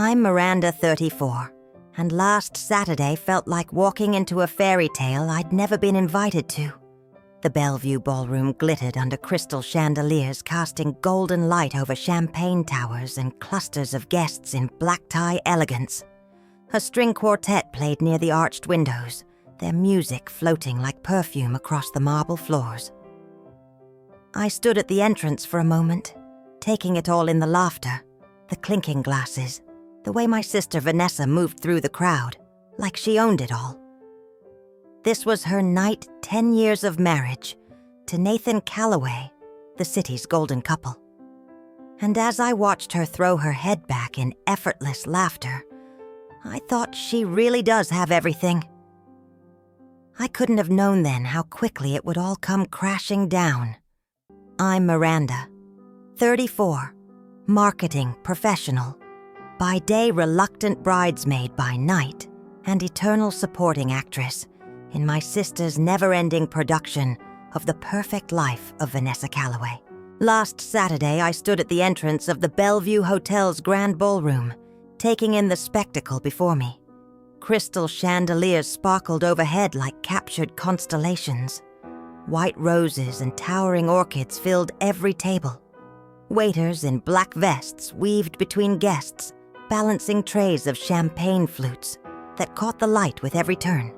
I'm Miranda, 34, and last Saturday felt like walking into a fairy tale I'd never been invited to. The Bellevue Ballroom glittered under crystal chandeliers casting golden light over champagne towers and clusters of guests in black tie elegance. A string quartet played near the arched windows, their music floating like perfume across the marble floors. I stood at the entrance for a moment, taking it all in, the laughter, the clinking glasses, the way my sister Vanessa moved through the crowd, like she owned it all. This was her night, 10 years of marriage, to Nathan Calloway, the city's golden couple. And as I watched her throw her head back in effortless laughter, I thought she really does have everything. I couldn't have known then how quickly it would all come crashing down. I'm Miranda, 34, marketing professional, by day reluctant bridesmaid by night, and eternal supporting actress in my sister's never-ending production of The Perfect Life of Vanessa Calloway. Last Saturday, I stood at the entrance of the Bellevue Hotel's Grand Ballroom, taking in the spectacle before me. Crystal chandeliers sparkled overhead like captured constellations. White roses and towering orchids filled every table. Waiters in black vests weaved between guests, balancing trays of champagne flutes that caught the light with every turn.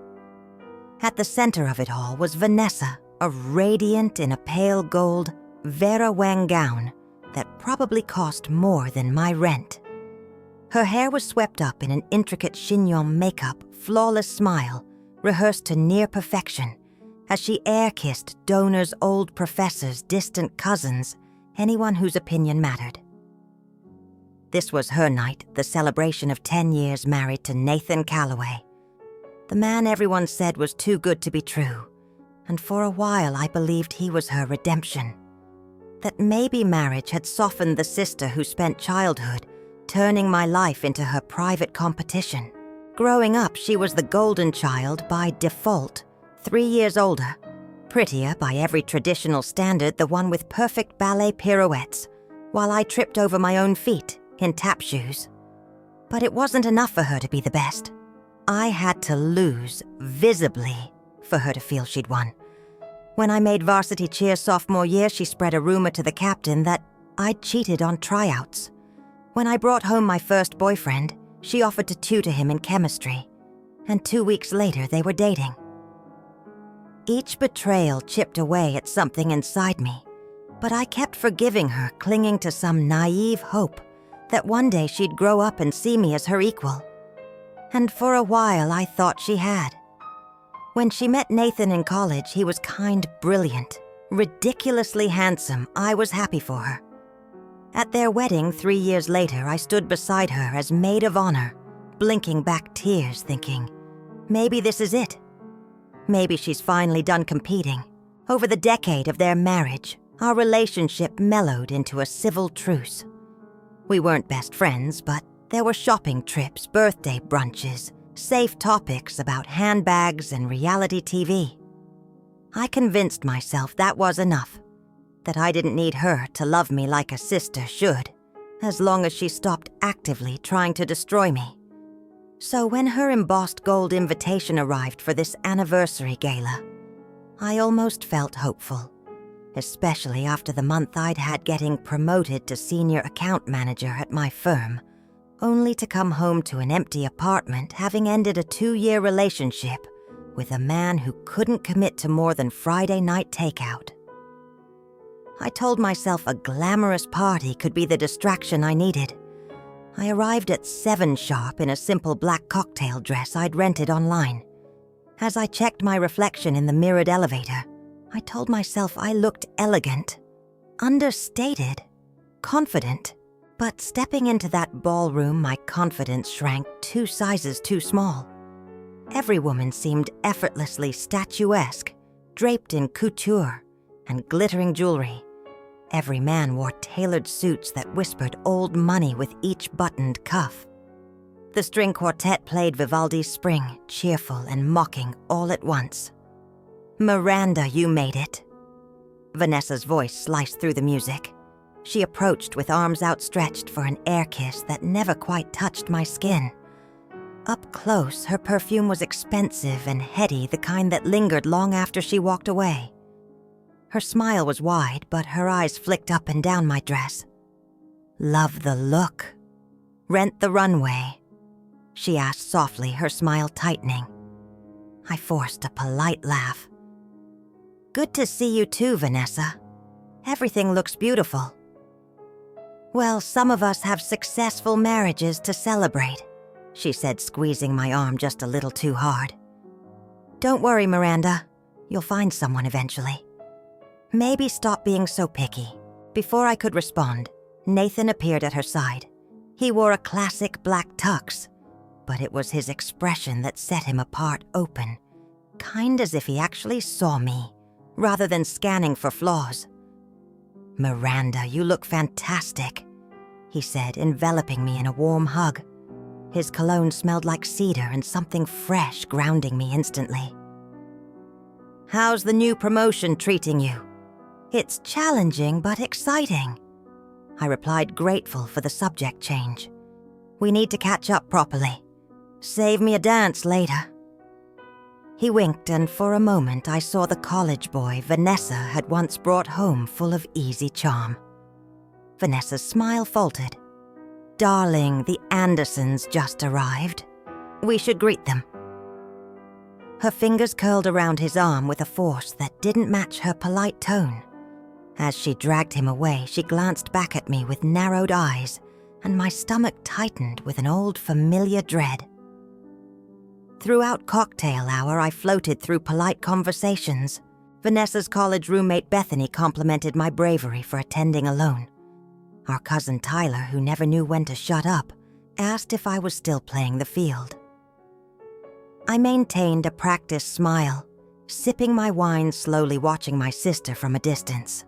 At the center of it all was Vanessa, a radiant in a pale gold Vera Wang gown that probably cost more than my rent. Her hair was swept up in an intricate chignon makeup, flawless smile, rehearsed to near perfection, as she air-kissed donors, old professors, distant cousins, anyone whose opinion mattered. This was her night, the celebration of 10 years married to Nathan Calloway, the man everyone said was too good to be true, and for a while I believed he was her redemption. That maybe marriage had softened the sister who spent childhood turning my life into her private competition. Growing up, she was the golden child by default, 3 years older, prettier by every traditional standard, the one with perfect ballet pirouettes, while I tripped over my own feet in tap shoes. But it wasn't enough for her to be the best. I had to lose, visibly, for her to feel she'd won. When I made varsity cheer sophomore year, she spread a rumor to the captain that I'd cheated on tryouts. When I brought home my first boyfriend, she offered to tutor him in chemistry, and 2 weeks later they were dating. Each betrayal chipped away at something inside me, but I kept forgiving her, clinging to some naive hope that one day she'd grow up and see me as her equal. And for a while I thought she had. When she met Nathan in college, he was kind, brilliant, ridiculously handsome. I was happy for her. At their wedding 3 years later, I stood beside her as maid of honor, blinking back tears, thinking, maybe this is it. Maybe she's finally done competing. Over the decade of their marriage, our relationship mellowed into a civil truce. We weren't best friends, but there were shopping trips, birthday brunches, safe topics about handbags and reality TV. I convinced myself that was enough, that I didn't need her to love me like a sister should, as long as she stopped actively trying to destroy me. So when her embossed gold invitation arrived for this anniversary gala, I almost felt hopeful, especially after the month I'd had getting promoted to senior account manager at my firm, only to come home to an empty apartment, having ended a 2-year relationship with a man who couldn't commit to more than Friday night takeout. I told myself a glamorous party could be the distraction I needed. I arrived at 7 sharp in a simple black cocktail dress I'd rented online. As I checked my reflection in the mirrored elevator, I told myself I looked elegant, understated, confident. But stepping into that ballroom, my confidence shrank 2 sizes too small. Every woman seemed effortlessly statuesque, draped in couture and glittering jewelry. Every man wore tailored suits that whispered old money with each buttoned cuff. The string quartet played Vivaldi's Spring, cheerful and mocking all at once. "Miranda, you made it." Vanessa's voice sliced through the music. She approached with arms outstretched for an air kiss that never quite touched my skin. Up close, her perfume was expensive and heady, the kind that lingered long after she walked away. Her smile was wide, but her eyes flicked up and down my dress. "Love the look. Rent the runway?" she asked softly, her smile tightening. I forced a polite laugh. "Good to see you too, Vanessa. Everything looks beautiful." "Well, some of us have successful marriages to celebrate," she said, squeezing my arm just a little too hard. "Don't worry, Miranda. You'll find someone eventually. Maybe stop being so picky." Before I could respond, Nathan appeared at her side. He wore a classic black tux, but it was his expression that set him apart, open, kind as if he actually saw me, rather than scanning for flaws. "Miranda, you look fantastic," he said, enveloping me in a warm hug. His cologne smelled like cedar and something fresh, grounding me instantly. "How's the new promotion treating you?" "It's challenging but exciting," I replied, grateful for the subject change. "We need to catch up properly. Save me a dance later." He winked, and for a moment I saw the college boy Vanessa had once brought home, full of easy charm. Vanessa's smile faltered. "Darling, the Andersons just arrived. We should greet them." Her fingers curled around his arm with a force that didn't match her polite tone. As she dragged him away, she glanced back at me with narrowed eyes, and my stomach tightened with an old familiar dread. Throughout cocktail hour, I floated through polite conversations. Vanessa's college roommate Bethany complimented my bravery for attending alone. Our cousin Tyler, who never knew when to shut up, asked if I was still playing the field. I maintained a practiced smile, sipping my wine, slowly watching my sister from a distance.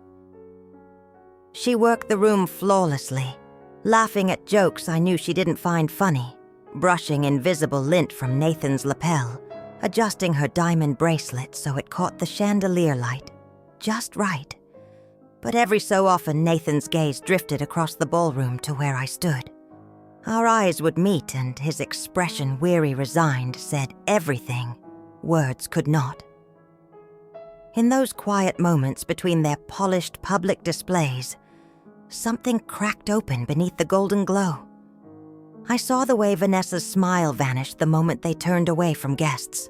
She worked the room flawlessly, laughing at jokes I knew she didn't find funny, brushing invisible lint from Nathan's lapel, adjusting her diamond bracelet so it caught the chandelier light just right. But every so often, Nathan's gaze drifted across the ballroom to where I stood. Our eyes would meet, and his expression, weary, resigned, said everything words could not. In those quiet moments between their polished public displays, something cracked open beneath the golden glow. I saw the way Vanessa's smile vanished the moment they turned away from guests,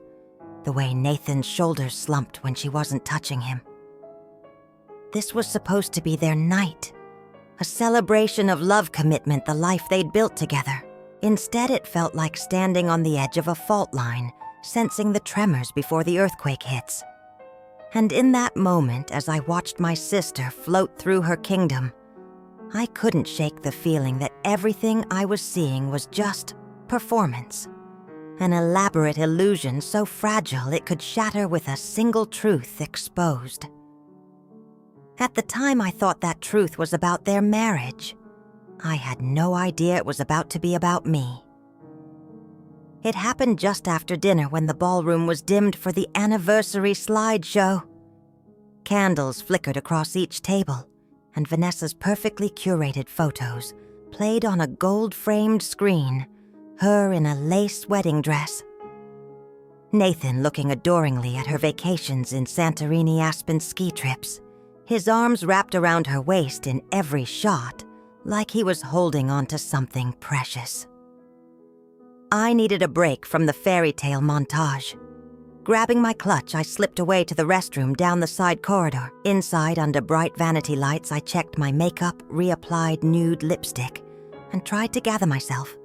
the way Nathan's shoulders slumped when she wasn't touching him. This was supposed to be their night, a celebration of love commitment, the life they'd built together. Instead, it felt like standing on the edge of a fault line, sensing the tremors before the earthquake hits. And in that moment, as I watched my sister float through her kingdom, I couldn't shake the feeling that everything I was seeing was just performance. An elaborate illusion so fragile it could shatter with a single truth exposed. At the time, I thought that truth was about their marriage. I had no idea it was about to be about me. It happened just after dinner when the ballroom was dimmed for the anniversary slideshow. Candles flickered across each table, and Vanessa's perfectly curated photos played on a gold-framed screen, her in a lace wedding dress. Nathan looking adoringly at her vacations in Santorini Aspen ski trips, his arms wrapped around her waist in every shot, like he was holding on to something precious. I needed a break from the fairy tale montage. Grabbing my clutch, I slipped away to the restroom down the side corridor. Inside, under bright vanity lights, I checked my makeup, reapplied nude lipstick, and tried to gather myself.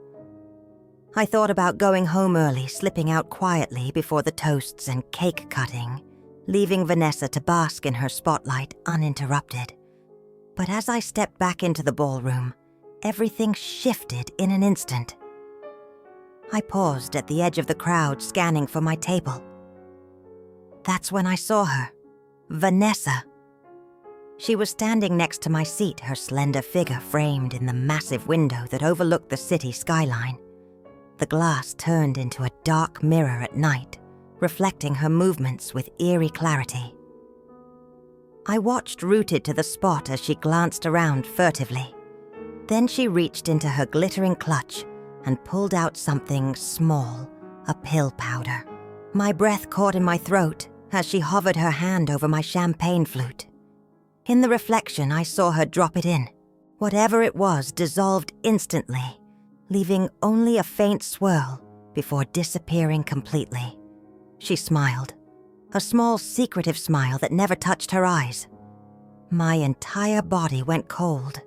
I thought about going home early, slipping out quietly before the toasts and cake cutting, leaving Vanessa to bask in her spotlight uninterrupted. But as I stepped back into the ballroom, everything shifted in an instant. I paused at the edge of the crowd, scanning for my table. That's when I saw her, Vanessa. She was standing next to my seat, her slender figure framed in the massive window that overlooked the city skyline. The glass turned into a dark mirror at night, reflecting her movements with eerie clarity. I watched rooted to the spot as she glanced around furtively. Then she reached into her glittering clutch and pulled out something small, a pill powder. My breath caught in my throat as she hovered her hand over my champagne flute. In the reflection, I saw her drop it in. Whatever it was dissolved instantly, leaving only a faint swirl before disappearing completely. She smiled, a small secretive smile that never touched her eyes. My entire body went cold.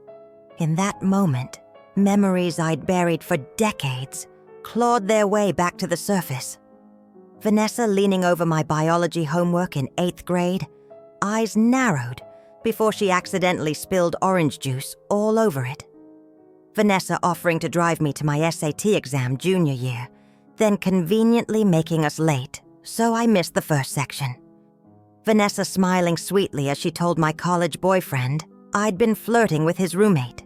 In that moment, memories I'd buried for decades clawed their way back to the surface. Vanessa leaning over my biology homework in 8th grade, eyes narrowed before she accidentally spilled orange juice all over it. Vanessa offering to drive me to my SAT exam junior year, then conveniently making us late, so I missed the first section. Vanessa smiling sweetly as she told my college boyfriend I'd been flirting with his roommate.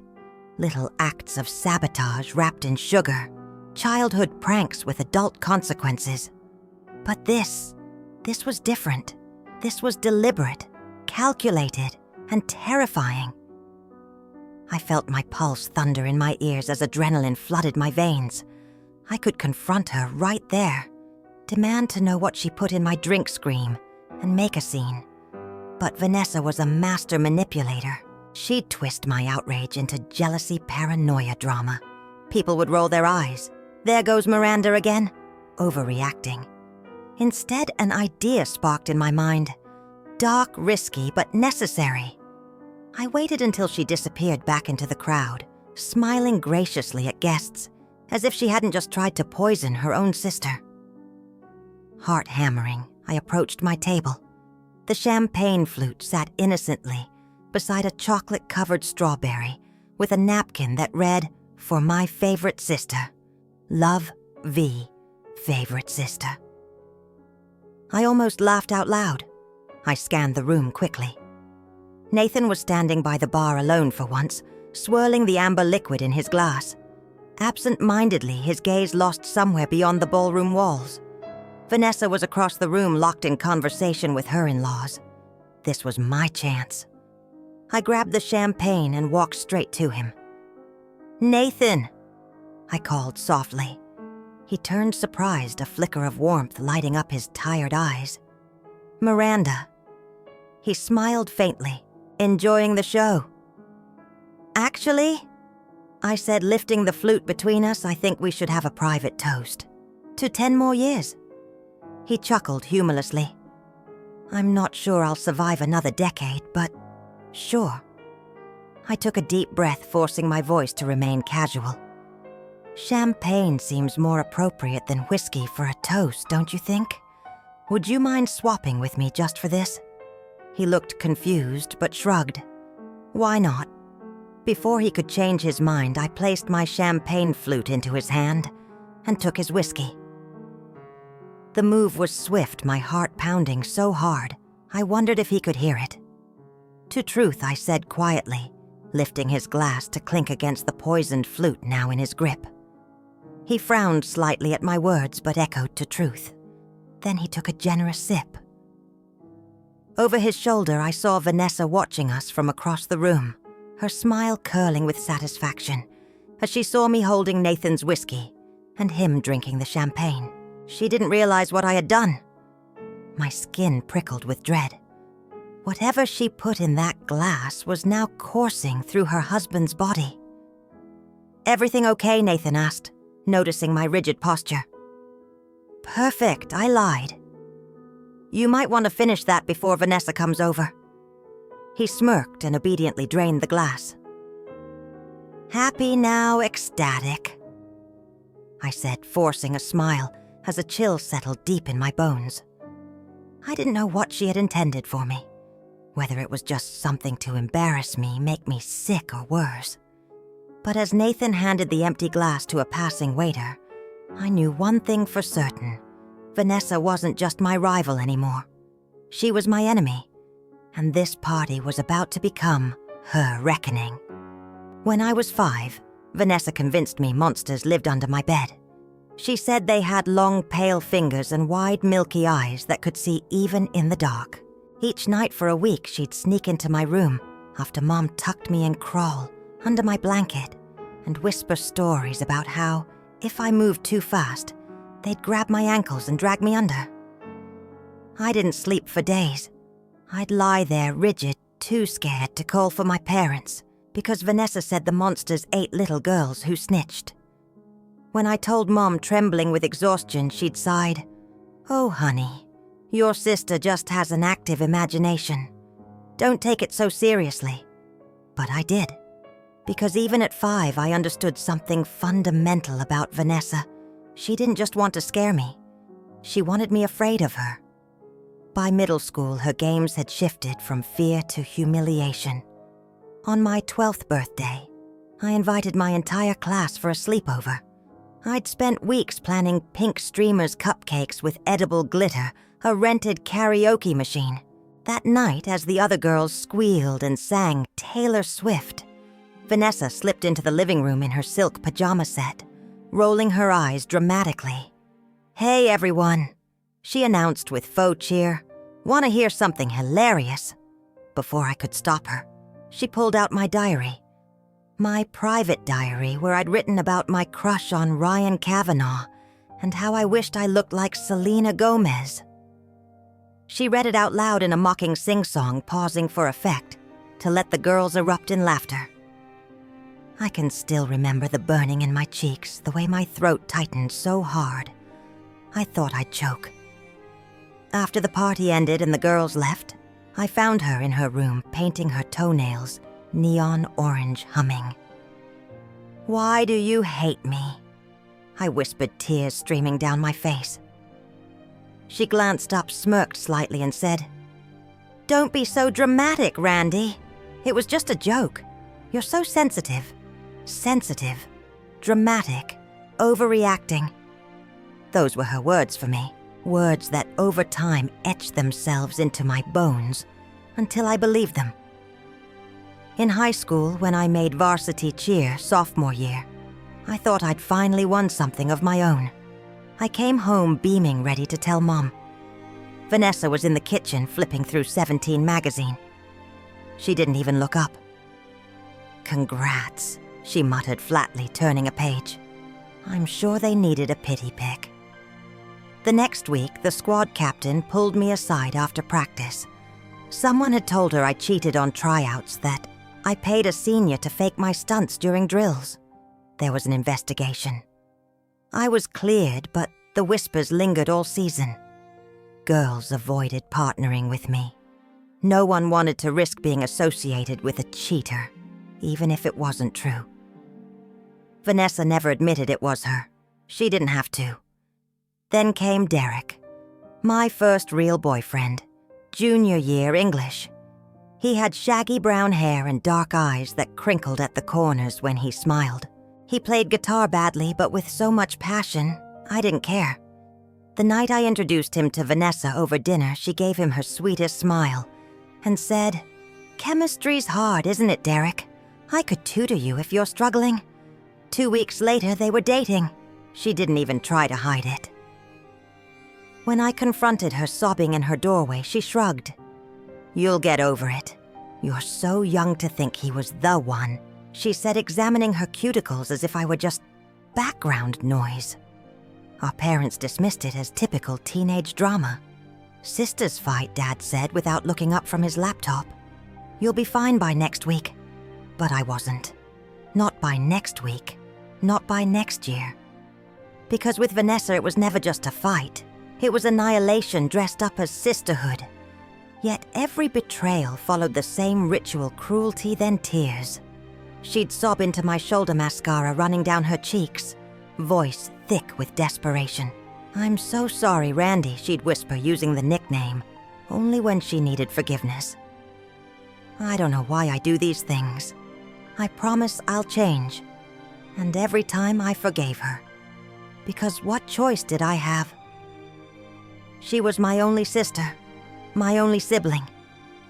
Little acts of sabotage wrapped in sugar, childhood pranks with adult consequences. But this was different. This was deliberate, calculated, and terrifying. I felt my pulse thunder in my ears as adrenaline flooded my veins. I could confront her right there, demand to know what she put in my drink scream, and make a scene. But Vanessa was a master manipulator. She'd twist my outrage into jealousy paranoia drama. People would roll their eyes. There goes Miranda again, overreacting. Instead, an idea sparked in my mind. Dark, risky, but necessary. I waited until she disappeared back into the crowd, smiling graciously at guests, as if she hadn't just tried to poison her own sister. Heart hammering, I approached my table. The champagne flute sat innocently beside a chocolate-covered strawberry with a napkin that read, "For my favorite sister. Love, V, favorite sister." I almost laughed out loud. I scanned the room quickly. Nathan was standing by the bar alone for once, swirling the amber liquid in his glass. Absent-mindedly, his gaze lost somewhere beyond the ballroom walls. Vanessa was across the room locked in conversation with her in-laws. This was my chance. I grabbed the champagne and walked straight to him. "Nathan!" I called softly. He turned surprised, a flicker of warmth lighting up his tired eyes. "Miranda." He smiled faintly, enjoying the show. "Actually," I said, lifting the flute between us, "I think we should have a private toast. To 10 more years." He chuckled humorlessly. "I'm not sure I'll survive another decade, but sure." I took a deep breath, forcing my voice to remain casual. "Champagne seems more appropriate than whiskey for a toast, don't you think? Would you mind swapping with me just for this?" He looked confused, but shrugged. "Why not?" Before he could change his mind, I placed my champagne flute into his hand and took his whiskey. The move was swift, my heart pounding so hard, I wondered if he could hear it. "To truth," I said quietly, lifting his glass to clink against the poisoned flute now in his grip. He frowned slightly at my words, but echoed to truth. Then he took a generous sip. Over his shoulder, I saw Vanessa watching us from across the room, her smile curling with satisfaction as she saw me holding Nathan's whiskey and him drinking the champagne. She didn't realize what I had done. My skin prickled with dread. Whatever she put in that glass was now coursing through her husband's body. "Everything okay?" Nathan asked, noticing my rigid posture. "Perfect," I lied. "You might want to finish that before Vanessa comes over." He smirked and obediently drained the glass. "Happy now, ecstatic," I said, forcing a smile as a chill settled deep in my bones. I didn't know what she had intended for me, whether it was just something to embarrass me, make me sick, or worse. But as Nathan handed the empty glass to a passing waiter, I knew one thing for certain. Vanessa wasn't just my rival anymore. She was my enemy, and this party was about to become her reckoning. When I was 5, Vanessa convinced me monsters lived under my bed. She said they had long, pale fingers and wide, milky eyes that could see even in the dark. Each night for a week, she'd sneak into my room after Mom tucked me and crawl under my blanket and whisper stories about how, if I moved too fast, they'd grab my ankles and drag me under. I didn't sleep for days. I'd lie there rigid, too scared to call for my parents because Vanessa said the monsters ate little girls who snitched. When I told Mom, trembling with exhaustion, she'd sighed, "Oh, honey, your sister just has an active imagination. Don't take it so seriously." But I did. Because even at 5, I understood something fundamental about Vanessa. She didn't just want to scare me. She wanted me afraid of her. By middle school, her games had shifted from fear to humiliation. On my 12th birthday, I invited my entire class for a sleepover. I'd spent weeks planning pink streamers cupcakes with edible glitter, a rented karaoke machine. That night, as the other girls squealed and sang Taylor Swift, Vanessa slipped into the living room in her silk pajama set, rolling her eyes dramatically. "Hey, everyone," she announced with faux cheer. "Want to hear something hilarious?" Before I could stop her, she pulled out my diary. My private diary where I'd written about my crush on Ryan Kavanaugh and how I wished I looked like Selena Gomez. She read it out loud in a mocking sing-song, pausing for effect, to let the girls erupt in laughter. I can still remember the burning in my cheeks, the way my throat tightened so hard. I thought I'd choke. After the party ended and the girls left, I found her in her room painting her toenails, neon orange, humming. "Why do you hate me?" I whispered, tears streaming down my face. She glanced up, smirked slightly, and said, "Don't be so dramatic, Randy. It was just a joke. You're so sensitive. Sensitive, dramatic, overreacting." Those were her words for me, words that over time etched themselves into my bones until I believed them. In high school, when I made varsity cheer sophomore year, I thought I'd finally won something of my own. I came home beaming, ready to tell Mom. Vanessa was in the kitchen flipping through 17 magazine. She didn't even look up. "Congrats," she muttered flatly, turning a page. I'm sure they needed a pity pick. The next week, the squad captain pulled me aside after practice. Someone had told her I cheated on tryouts, that I paid a senior to fake my stunts during drills. There was an investigation. I was cleared, but the whispers lingered all season. Girls avoided partnering with me. No one wanted to risk being associated with a cheater, even if it wasn't true. Vanessa never admitted it was her. She didn't have to. Then came Derek, my first real boyfriend, junior year English. He had shaggy brown hair and dark eyes that crinkled at the corners when he smiled. He played guitar badly, but with so much passion, I didn't care. The night I introduced him to Vanessa over dinner, she gave him her sweetest smile and said, "Chemistry's hard, isn't it, Derek? I could tutor you if you're struggling." 2 weeks later, they were dating. She didn't even try to hide it. When I confronted her sobbing in her doorway, she shrugged. "You'll get over it. You're so young to think he was the one," she said, examining her cuticles as if I were just background noise. Our parents dismissed it as typical teenage drama. "Sisters fight," Dad said without looking up from his laptop. "You'll be fine by next week." But I wasn't. Not by next week. Not by next year. Because with Vanessa, it was never just a fight. It was annihilation dressed up as sisterhood. Yet every betrayal followed the same ritual cruelty, then tears. She'd sob into my shoulder mascara running down her cheeks, voice thick with desperation. "I'm so sorry, Randy," she'd whisper, using the nickname, only when she needed forgiveness. I don't know why I do these things. I promise I'll change. And every time I forgave her. Because what choice did I have? She was my only sister, my only sibling,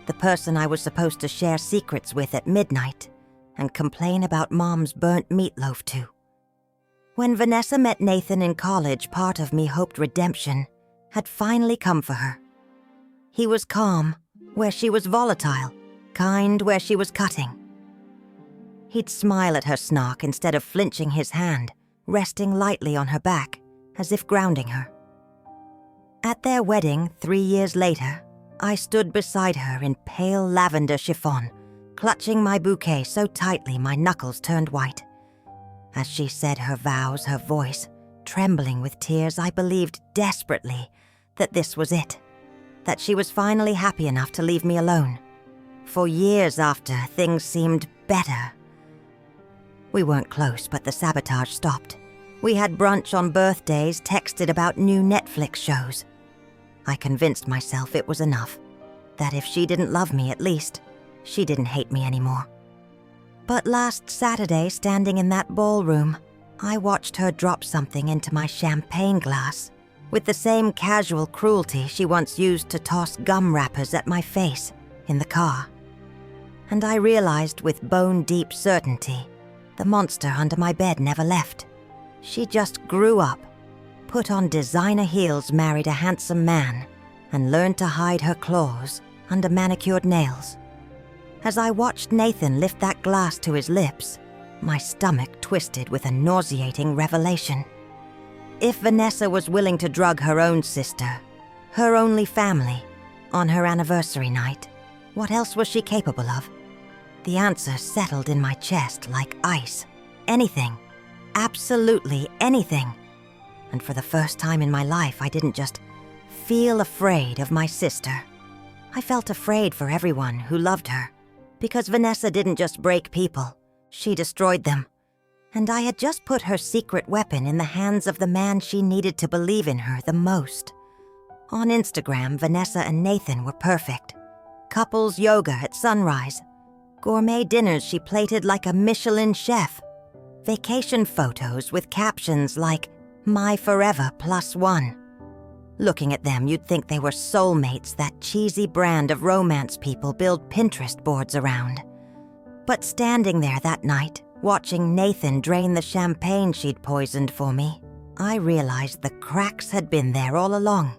the person I was supposed to share secrets with at midnight and complain about Mom's burnt meatloaf to. When Vanessa met Nathan in college, part of me hoped redemption had finally come for her. He was calm, where she was volatile, kind where she was cutting. He'd smile at her snark instead of flinching his hand, resting lightly on her back, as if grounding her. At their wedding 3 years later, I stood beside her in pale lavender chiffon, clutching my bouquet so tightly my knuckles turned white. As she said her vows, her voice, trembling with tears, I believed desperately that this was it, that she was finally happy enough to leave me alone. For years after, things seemed better. We weren't close, but the sabotage stopped. We had brunch on birthdays, texted about new Netflix shows. I convinced myself it was enough, that if she didn't love me at least, she didn't hate me anymore. But last Saturday, standing in that ballroom, I watched her drop something into my champagne glass with the same casual cruelty she once used to toss gum wrappers at my face in the car. And I realized with bone-deep certainty the monster under my bed never left. She just grew up, put on designer heels, married a handsome man, and learned to hide her claws under manicured nails. As I watched Nathan lift that glass to his lips, my stomach twisted with a nauseating revelation. If Vanessa was willing to drug her own sister, her only family, on her anniversary night, what else was she capable of? The answer settled in my chest like ice. Anything. Absolutely anything. And for the first time in my life, I didn't just feel afraid of my sister. I felt afraid for everyone who loved her. Because Vanessa didn't just break people, she destroyed them. And I had just put her secret weapon in the hands of the man she needed to believe in her the most. On Instagram, Vanessa and Nathan were perfect. Couples yoga at sunrise. Gourmet dinners she plated like a Michelin chef. Vacation photos with captions like, "My forever +1." Looking at them, you'd think they were soulmates, that cheesy brand of romance people build Pinterest boards around. But standing there that night, watching Nathan drain the champagne she'd poisoned for me, I realized the cracks had been there all along.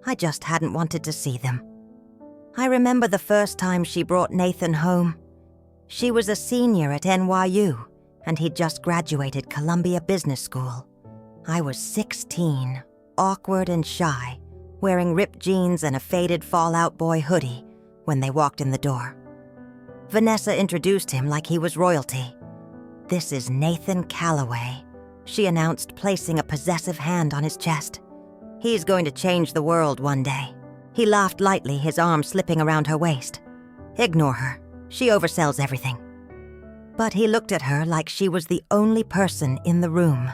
I just hadn't wanted to see them. I remember the first time she brought Nathan home. She was a senior at NYU, and he'd just graduated Columbia Business School. I was 16, awkward and shy, wearing ripped jeans and a faded Fallout Boy hoodie when they walked in the door. Vanessa introduced him like he was royalty. "This is Nathan Calloway," she announced, placing a possessive hand on his chest. "He's going to change the world one day." He laughed lightly, his arm slipping around her waist. "Ignore her. She oversells everything." But he looked at her like she was the only person in the room.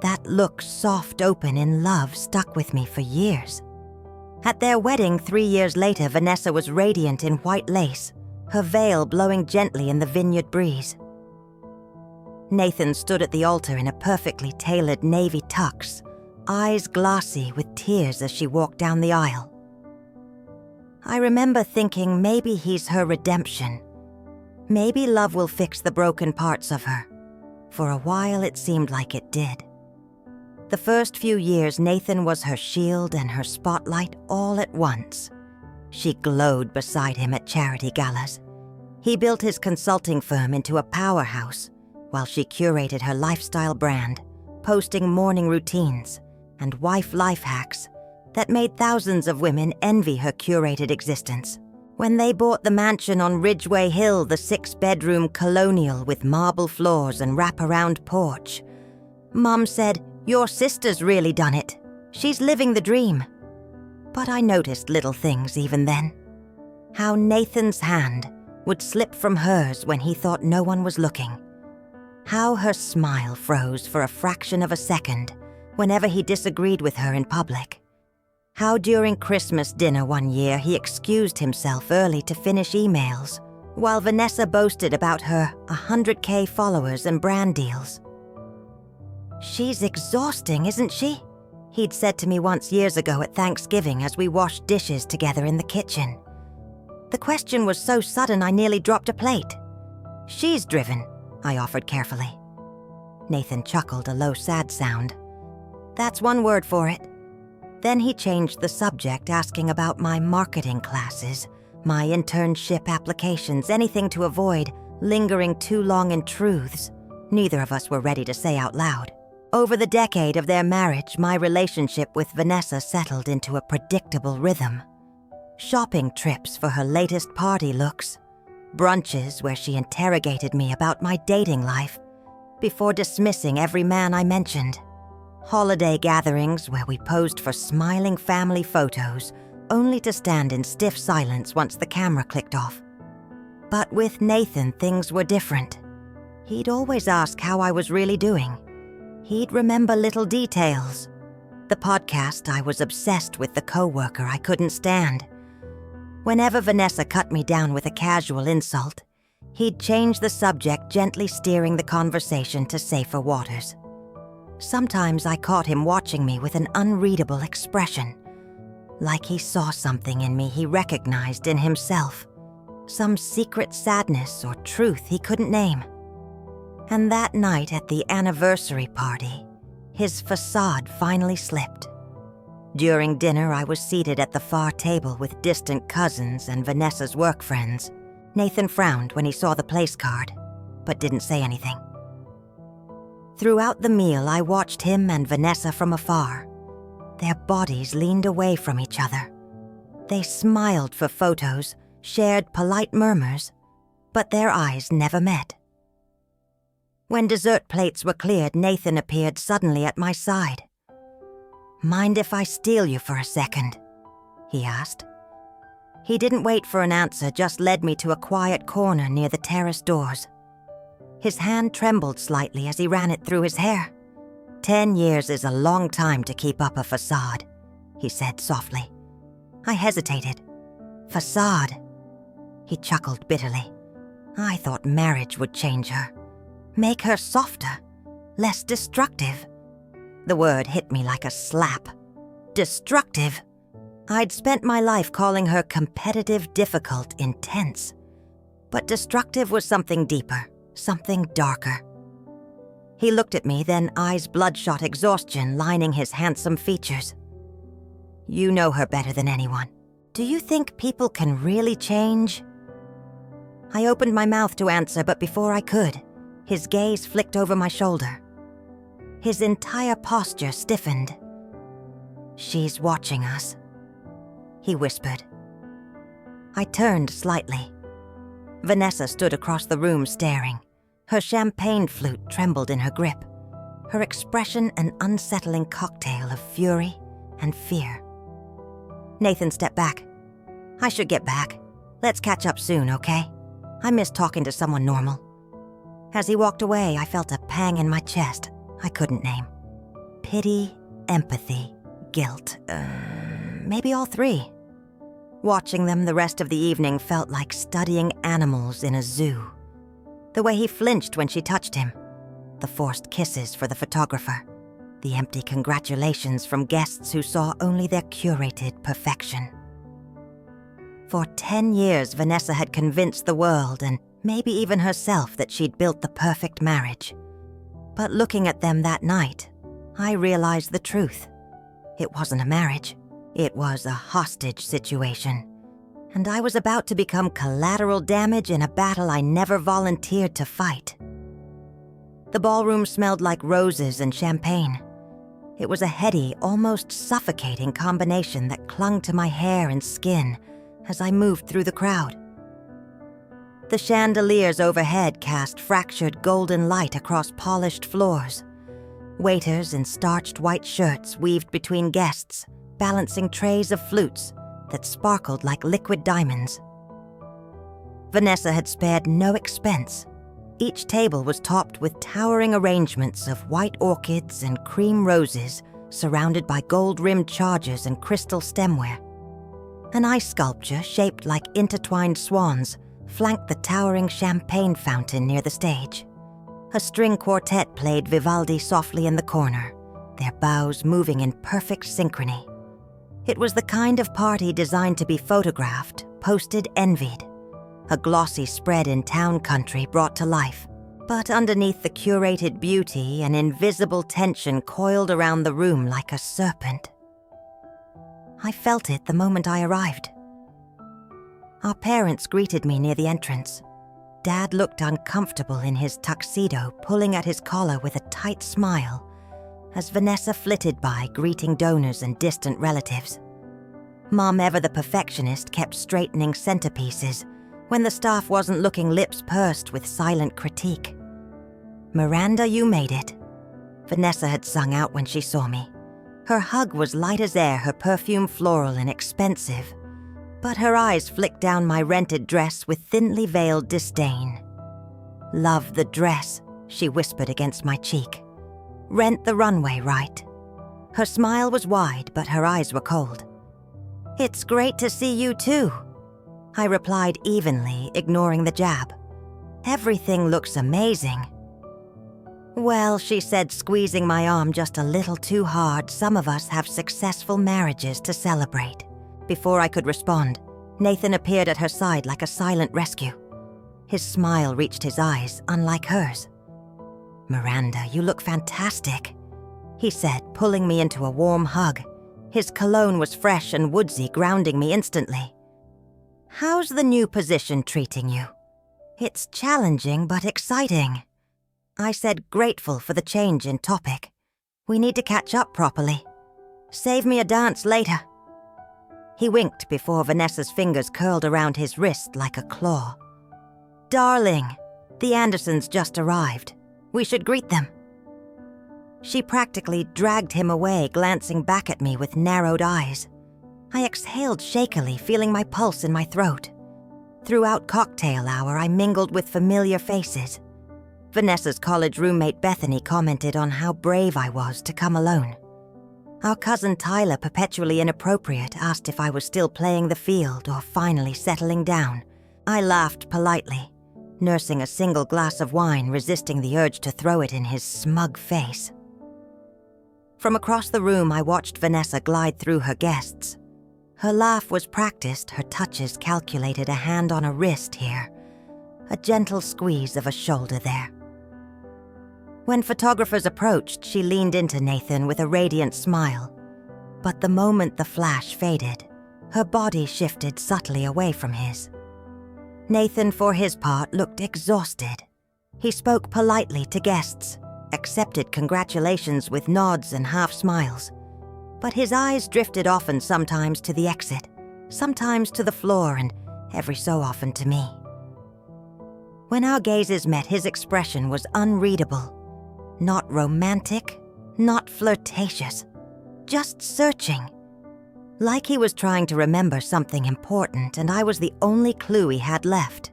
That look, soft open in love, stuck with me for years. At their wedding 3 years later, Vanessa was radiant in white lace, her veil blowing gently in the vineyard breeze. Nathan stood at the altar in a perfectly tailored navy tux, eyes glassy with tears as she walked down the aisle. I remember thinking maybe he's her redemption. Maybe love will fix the broken parts of her. For a while it seemed like it did. The first few years, Nathan was her shield and her spotlight all at once. She glowed beside him at charity galas. He built his consulting firm into a powerhouse, while she curated her lifestyle brand, posting morning routines and wife life hacks that made thousands of women envy her curated existence. When they bought the mansion on Ridgeway Hill, the 6-bedroom colonial with marble floors and wraparound porch, Mom said, "Your sister's really done it. She's living the dream." But I noticed little things even then. How Nathan's hand would slip from hers when he thought no one was looking. How her smile froze for a fraction of a second whenever he disagreed with her in public. How during Christmas dinner one year he excused himself early to finish emails, while Vanessa boasted about her 100K followers and brand deals. "She's exhausting, isn't she?" he'd said to me once years ago at Thanksgiving as we washed dishes together in the kitchen. The question was so sudden I nearly dropped a plate. "She's driven," I offered carefully. Nathan chuckled, a low, sad sound. "That's one word for it." Then he changed the subject, asking about my marketing classes, my internship applications, anything to avoid lingering too long in truths neither of us were ready to say out loud. Over the decade of their marriage, my relationship with Vanessa settled into a predictable rhythm. Shopping trips for her latest party looks, brunches where she interrogated me about my dating life before dismissing every man I mentioned, holiday gatherings where we posed for smiling family photos only to stand in stiff silence once the camera clicked off. But with Nathan, things were different. He'd always ask how I was really doing. He'd remember little details. The podcast, I was obsessed with the coworker I couldn't stand. Whenever Vanessa cut me down with a casual insult, he'd change the subject, gently steering the conversation to safer waters. Sometimes I caught him watching me with an unreadable expression, like he saw something in me he recognized in himself, some secret sadness or truth he couldn't name. And that night at the anniversary party, his facade finally slipped. During dinner, I was seated at the far table with distant cousins and Vanessa's work friends. Nathan frowned when he saw the place card, but didn't say anything. Throughout the meal, I watched him and Vanessa from afar. Their bodies leaned away from each other. They smiled for photos, shared polite murmurs, but their eyes never met. When dessert plates were cleared, Nathan appeared suddenly at my side. "Mind if I steal you for a second?" he asked. He didn't wait for an answer, just led me to a quiet corner near the terrace doors. His hand trembled slightly as he ran it through his hair. 10 years is a long time to keep up a facade, he said softly. I hesitated. Facade? He chuckled bitterly. I thought marriage would change her. Make her softer, less destructive. The word hit me like a slap. Destructive. I'd spent my life calling her competitive, difficult, intense. But destructive was something deeper, something darker. He looked at me, then eyes bloodshot exhaustion lining his handsome features. You know her better than anyone. Do you think people can really change? I opened my mouth to answer, but before I could, his gaze flicked over my shoulder. His entire posture stiffened. She's watching us, he whispered. I turned slightly. Vanessa stood across the room staring. Her champagne flute trembled in her grip, her expression an unsettling cocktail of fury and fear. Nathan stepped back. I should get back. Let's catch up soon, okay? I miss talking to someone normal. As he walked away, I felt a pang in my chest I couldn't name. Pity, empathy, guilt, maybe all three. Watching them the rest of the evening felt like studying animals in a zoo. The way he flinched when she touched him, the forced kisses for the photographer, the empty congratulations from guests who saw only their curated perfection. For 10 years, Vanessa had convinced the world and maybe even herself that she'd built the perfect marriage. But looking at them that night, I realized the truth. It wasn't a marriage. It was a hostage situation. And I was about to become collateral damage in a battle I never volunteered to fight. The ballroom smelled like roses and champagne. It was a heady, almost suffocating combination that clung to my hair and skin as I moved through the crowd. The chandeliers overhead cast fractured golden light across polished floors. Waiters in starched white shirts weaved between guests, balancing trays of flutes that sparkled like liquid diamonds. Vanessa had spared no expense. Each table was topped with towering arrangements of white orchids and cream roses surrounded by gold-rimmed chargers and crystal stemware. An ice sculpture shaped like intertwined swans flanked the towering champagne fountain near the stage. A string quartet played Vivaldi softly in the corner, their bows moving in perfect synchrony. It was the kind of party designed to be photographed, posted, envied. A glossy spread in town country brought to life. But underneath the curated beauty, an invisible tension coiled around the room like a serpent. I felt it the moment I arrived. Our parents greeted me near the entrance. Dad looked uncomfortable in his tuxedo, pulling at his collar with a tight smile, as Vanessa flitted by, greeting donors and distant relatives. Mom, ever the perfectionist, kept straightening centerpieces when the staff wasn't looking, lips pursed with silent critique. "Miranda, you made it," Vanessa had sung out when she saw me. Her hug was light as air, her perfume floral and expensive, but her eyes flicked down my rented dress with thinly veiled disdain. "Love the dress," she whispered against my cheek. "Rent the runway, right?" Her smile was wide, but her eyes were cold. "It's great to see you too," I replied evenly, ignoring the jab. "Everything looks amazing." "Well," she said, squeezing my arm just a little too hard, "some of us have successful marriages to celebrate." Before I could respond, Nathan appeared at her side like a silent rescue. His smile reached his eyes, unlike hers. "Miranda, you look fantastic," he said, pulling me into a warm hug. His cologne was fresh and woodsy, grounding me instantly. "How's the new position treating you?" "It's challenging but exciting," I said, grateful for the change in topic. "We need to catch up properly. Save me a dance later." He winked before Vanessa's fingers curled around his wrist like a claw. "Darling, the Andersons just arrived. We should greet them." She practically dragged him away, glancing back at me with narrowed eyes. I exhaled shakily, feeling my pulse in my throat. Throughout cocktail hour, I mingled with familiar faces. Vanessa's college roommate Bethany commented on how brave I was to come alone. Our cousin Tyler, perpetually inappropriate, asked if I was still playing the field or finally settling down. I laughed politely, nursing a single glass of wine, resisting the urge to throw it in his smug face. From across the room, I watched Vanessa glide through her guests. Her laugh was practiced, her touches calculated, a hand on a wrist here, a gentle squeeze of a shoulder there. When photographers approached, she leaned into Nathan with a radiant smile. But the moment the flash faded, her body shifted subtly away from his. Nathan, for his part, looked exhausted. He spoke politely to guests, accepted congratulations with nods and half smiles. But his eyes drifted often, sometimes to the exit, sometimes to the floor, and every so often to me. When our gazes met, his expression was unreadable. Not romantic, not flirtatious, just searching. Like he was trying to remember something important, and I was the only clue he had left.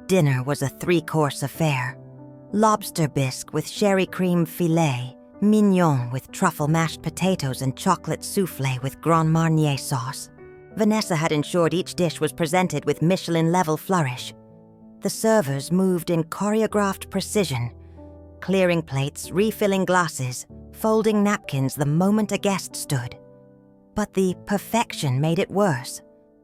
Dinner was a 3-course affair. Lobster bisque with sherry cream filet, mignon with truffle mashed potatoes, and chocolate soufflé with Grand Marnier sauce. Vanessa had ensured each dish was presented with Michelin-level flourish. The servers moved in choreographed precision, clearing plates, refilling glasses, folding napkins the moment a guest stood. But the perfection made it worse.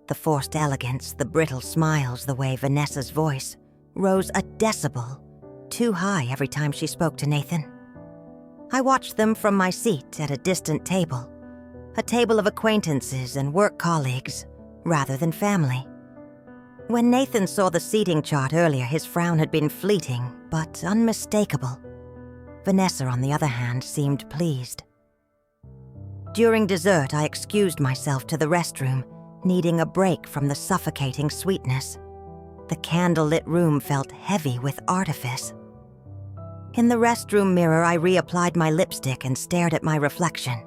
The forced elegance, the brittle smiles, the way Vanessa's voice rose a decibel, too high every time she spoke to Nathan. I watched them from my seat at a distant table, a table of acquaintances and work colleagues, rather than family. When Nathan saw the seating chart earlier, his frown had been fleeting, but unmistakable. Vanessa, on the other hand, seemed pleased. During dessert, I excused myself to the restroom, needing a break from the suffocating sweetness. The candle-lit room felt heavy with artifice. In the restroom mirror, I reapplied my lipstick and stared at my reflection.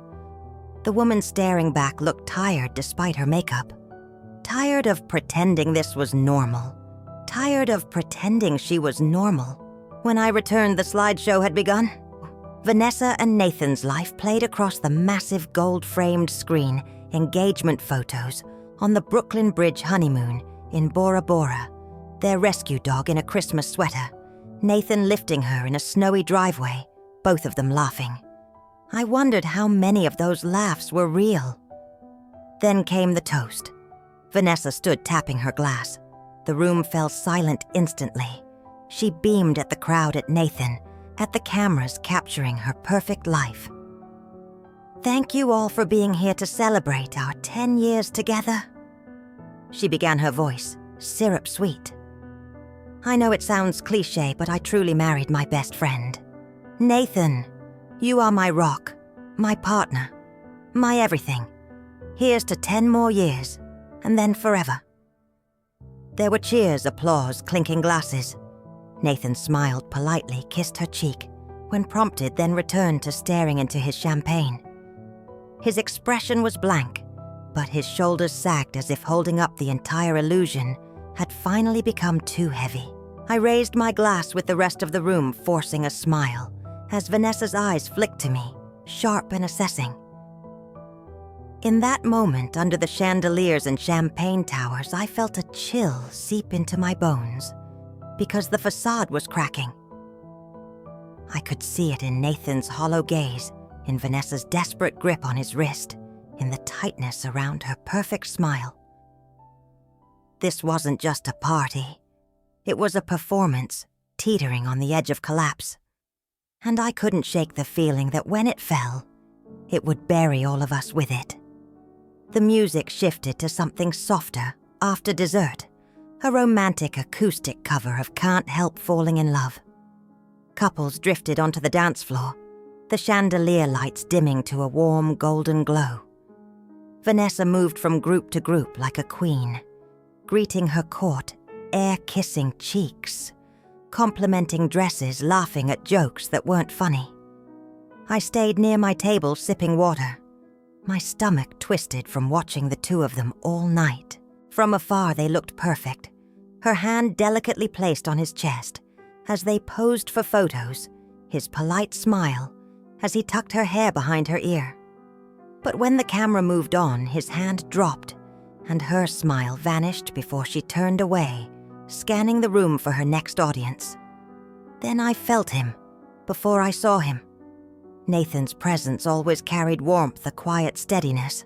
The woman staring back looked tired despite her makeup. Tired of pretending this was normal. Tired of pretending she was normal. When I returned, the slideshow had begun. Vanessa and Nathan's life played across the massive gold-framed screen, engagement photos on the Brooklyn Bridge honeymoon in Bora Bora, their rescue dog in a Christmas sweater, Nathan lifting her in a snowy driveway, both of them laughing. I wondered how many of those laughs were real. Then came the toast. Vanessa stood tapping her glass. The room fell silent instantly. She beamed at the crowd, at Nathan, at the cameras capturing her perfect life. Thank you all for being here to celebrate our 10 years together. She began her voice, syrup sweet. I know it sounds cliché, but I truly married my best friend. Nathan, you are my rock, my partner, my everything. Here's to 10 more years, and then forever. There were cheers, applause, clinking glasses. Nathan smiled politely, kissed her cheek, when prompted, then returned to staring into his champagne. His expression was blank, but his shoulders sagged as if holding up the entire illusion had finally become too heavy. I raised my glass with the rest of the room, forcing a smile, as Vanessa's eyes flicked to me, sharp and assessing. In that moment, under the chandeliers and champagne towers, I felt a chill seep into my bones, because the facade was cracking. I could see it in Nathan's hollow gaze, in Vanessa's desperate grip on his wrist, in the tightness around her perfect smile. This wasn't just a party. It was a performance, teetering on the edge of collapse. And I couldn't shake the feeling that when it fell, it would bury all of us with it. The music shifted to something softer after dessert, a romantic acoustic cover of Can't Help Falling in Love. Couples drifted onto the dance floor, the chandelier lights dimming to a warm golden glow. Vanessa moved from group to group like a queen, greeting her court, air-kissing cheeks, complimenting dresses, laughing at jokes that weren't funny. I stayed near my table sipping water, my stomach twisted from watching the two of them all night. From afar they looked perfect, her hand delicately placed on his chest, as they posed for photos, his polite smile, as he tucked her hair behind her ear. But when the camera moved on, his hand dropped, and her smile vanished before she turned away, scanning the room for her next audience. Then I felt him, before I saw him. Nathan's presence always carried warmth, a quiet steadiness.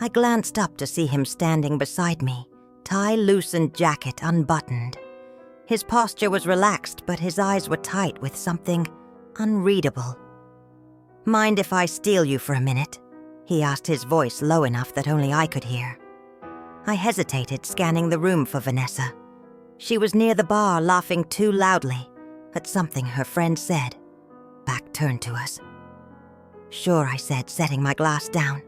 I glanced up to see him standing beside me, tie loosened, jacket unbuttoned. His posture was relaxed, but his eyes were tight with something unreadable. "Mind if I steal you for a minute?" he asked, his voice low enough that only I could hear. I hesitated, scanning the room for Vanessa. She was near the bar, laughing too loudly at something her friend said. Back turned to us. "Sure," I said, setting my glass down.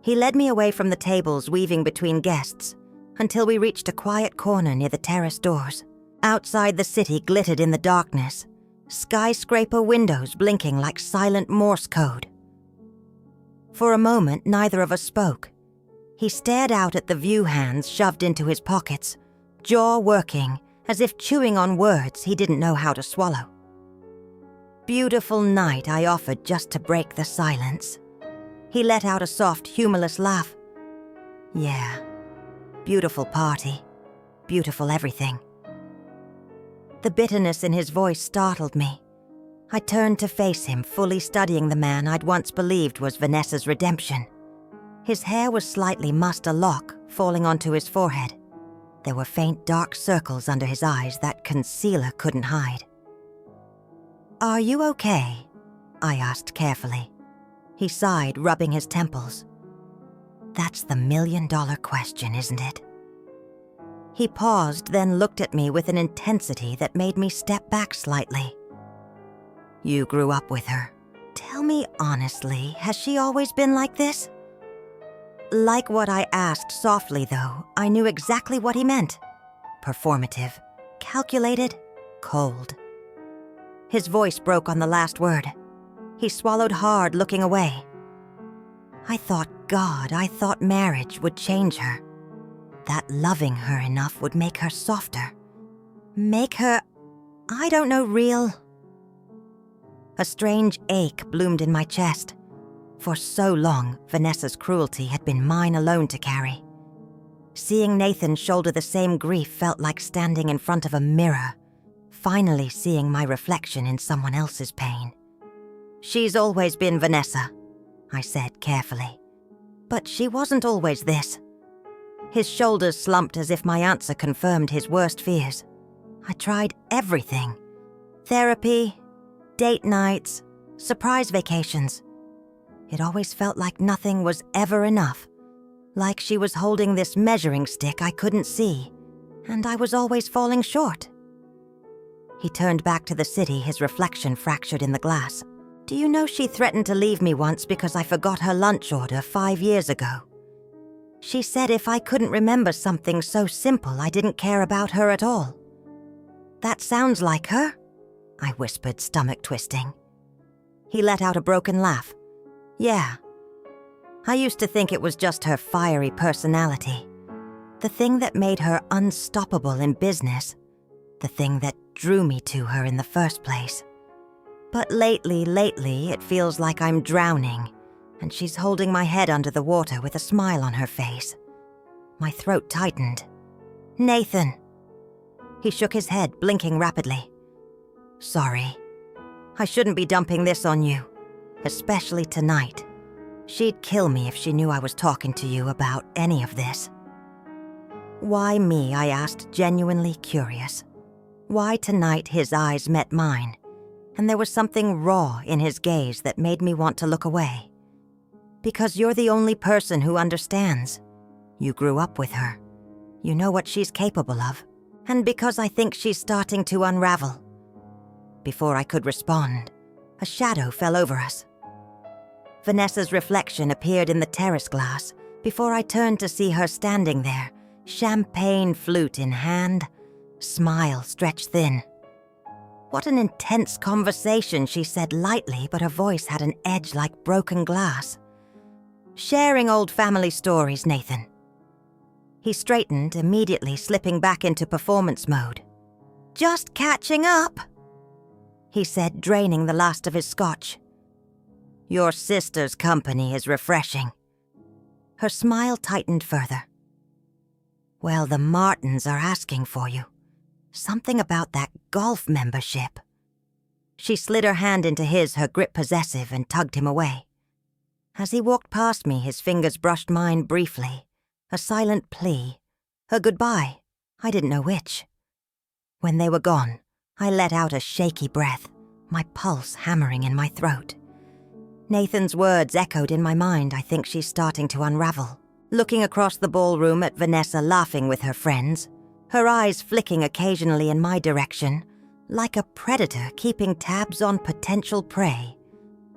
He led me away from the tables, weaving between guests, until we reached a quiet corner near the terrace doors. Outside, the city glittered in the darkness, skyscraper windows blinking like silent Morse code. For a moment, neither of us spoke. He stared out at the view hands shoved into his pockets, jaw working, as if chewing on words he didn't know how to swallow. "Beautiful night," I offered just to break the silence. He let out a soft, humorless laugh. "Yeah, beautiful party, beautiful everything." The bitterness in his voice startled me. I turned to face him, fully studying the man I'd once believed was Vanessa's redemption. His hair was slightly mussed lock, falling onto his forehead. There were faint dark circles under his eyes that concealer couldn't hide. "Are you okay?" I asked carefully. He sighed, rubbing his temples. "That's the million-dollar question, isn't it?" He paused, then looked at me with an intensity that made me step back slightly. "You grew up with her. Tell me honestly, has she always been like this?" Like what I asked softly, though, I knew exactly what he meant. Performative, calculated, cold. His voice broke on the last word. He swallowed hard, looking away. I thought marriage would change her. That loving her enough would make her softer. Make her, I don't know, real. A strange ache bloomed in my chest. For so long, Vanessa's cruelty had been mine alone to carry. Seeing Nathan shoulder the same grief felt like standing in front of a mirror, finally seeing my reflection in someone else's pain. "She's always been Vanessa," I said carefully. "But she wasn't always this." His shoulders slumped as if my answer confirmed his worst fears. I tried everything. Therapy, date nights, surprise vacations. It always felt like nothing was ever enough. Like she was holding this measuring stick I couldn't see, and I was always falling short. He turned back to the city, his reflection fractured in the glass. Do you know she threatened to leave me once because I forgot her lunch order 5 years ago? She said if I couldn't remember something so simple, I didn't care about her at all. That sounds like her, I whispered, stomach twisting. He let out a broken laugh. Yeah. I used to think it was just her fiery personality. The thing that made her unstoppable in business. The thing that drew me to her in the first place. But lately, it feels like I'm drowning, and she's holding my head under the water with a smile on her face. My throat tightened. Nathan. He shook his head, blinking rapidly. Sorry. I shouldn't be dumping this on you, especially tonight. She'd kill me if she knew I was talking to you about any of this. Why me, I asked, genuinely curious. Why tonight his eyes met mine, and there was something raw in his gaze that made me want to look away. Because you're the only person who understands. You grew up with her. You know what she's capable of. And because I think she's starting to unravel. Before I could respond, a shadow fell over us. Vanessa's reflection appeared in the terrace glass before I turned to see her standing there, champagne flute in hand, smile stretched thin. What an intense conversation, she said lightly, but her voice had an edge like broken glass. Sharing old family stories, Nathan. He straightened, immediately slipping back into performance mode. Just catching up, he said, draining the last of his scotch. Your sister's company is refreshing. Her smile tightened further. Well, the Martins are asking for you. Something about that golf membership. She slid her hand into his, her grip possessive, and tugged him away. As he walked past me, his fingers brushed mine briefly. A silent plea. A goodbye. I didn't know which. When they were gone, I let out a shaky breath, my pulse hammering in my throat. Nathan's words echoed in my mind. I think she's starting to unravel. Looking across the ballroom at Vanessa laughing with her friends, her eyes flicking occasionally in my direction, like a predator keeping tabs on potential prey,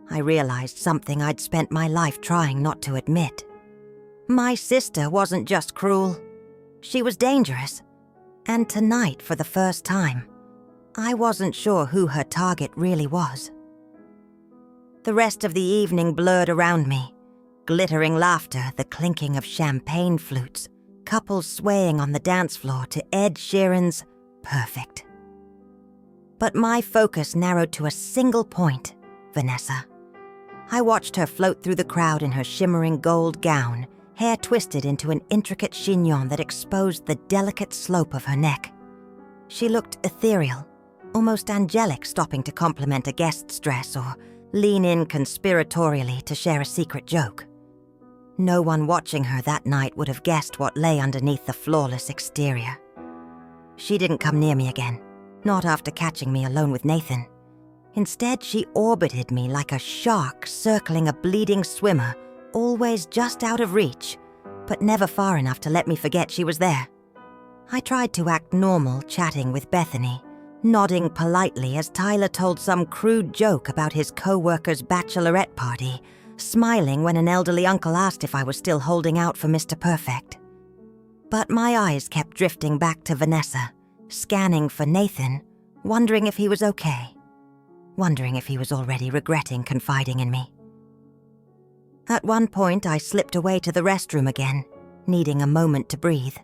I realized something I'd spent my life trying not to admit. My sister wasn't just cruel. She was dangerous. And tonight, for the first time, I wasn't sure who her target really was. The rest of the evening blurred around me. Glittering laughter, the clinking of champagne flutes, couples swaying on the dance floor to Ed Sheeran's Perfect. But my focus narrowed to a single point, Vanessa. I watched her float through the crowd in her shimmering gold gown, hair twisted into an intricate chignon that exposed the delicate slope of her neck. She looked ethereal, almost angelic, stopping to compliment a guest's dress or lean in conspiratorially to share a secret joke. No one watching her that night would have guessed what lay underneath the flawless exterior. She didn't come near me again, not after catching me alone with Nathan. Instead, she orbited me like a shark circling a bleeding swimmer, always just out of reach, but never far enough to let me forget she was there. I tried to act normal, chatting with Bethany, nodding politely as Tyler told some crude joke about his co-worker's bachelorette party, smiling when an elderly uncle asked if I was still holding out for Mr. Perfect. But my eyes kept drifting back to Vanessa, scanning for Nathan, wondering if he was okay, wondering if he was already regretting confiding in me. At one point, I slipped away to the restroom again, needing a moment to breathe.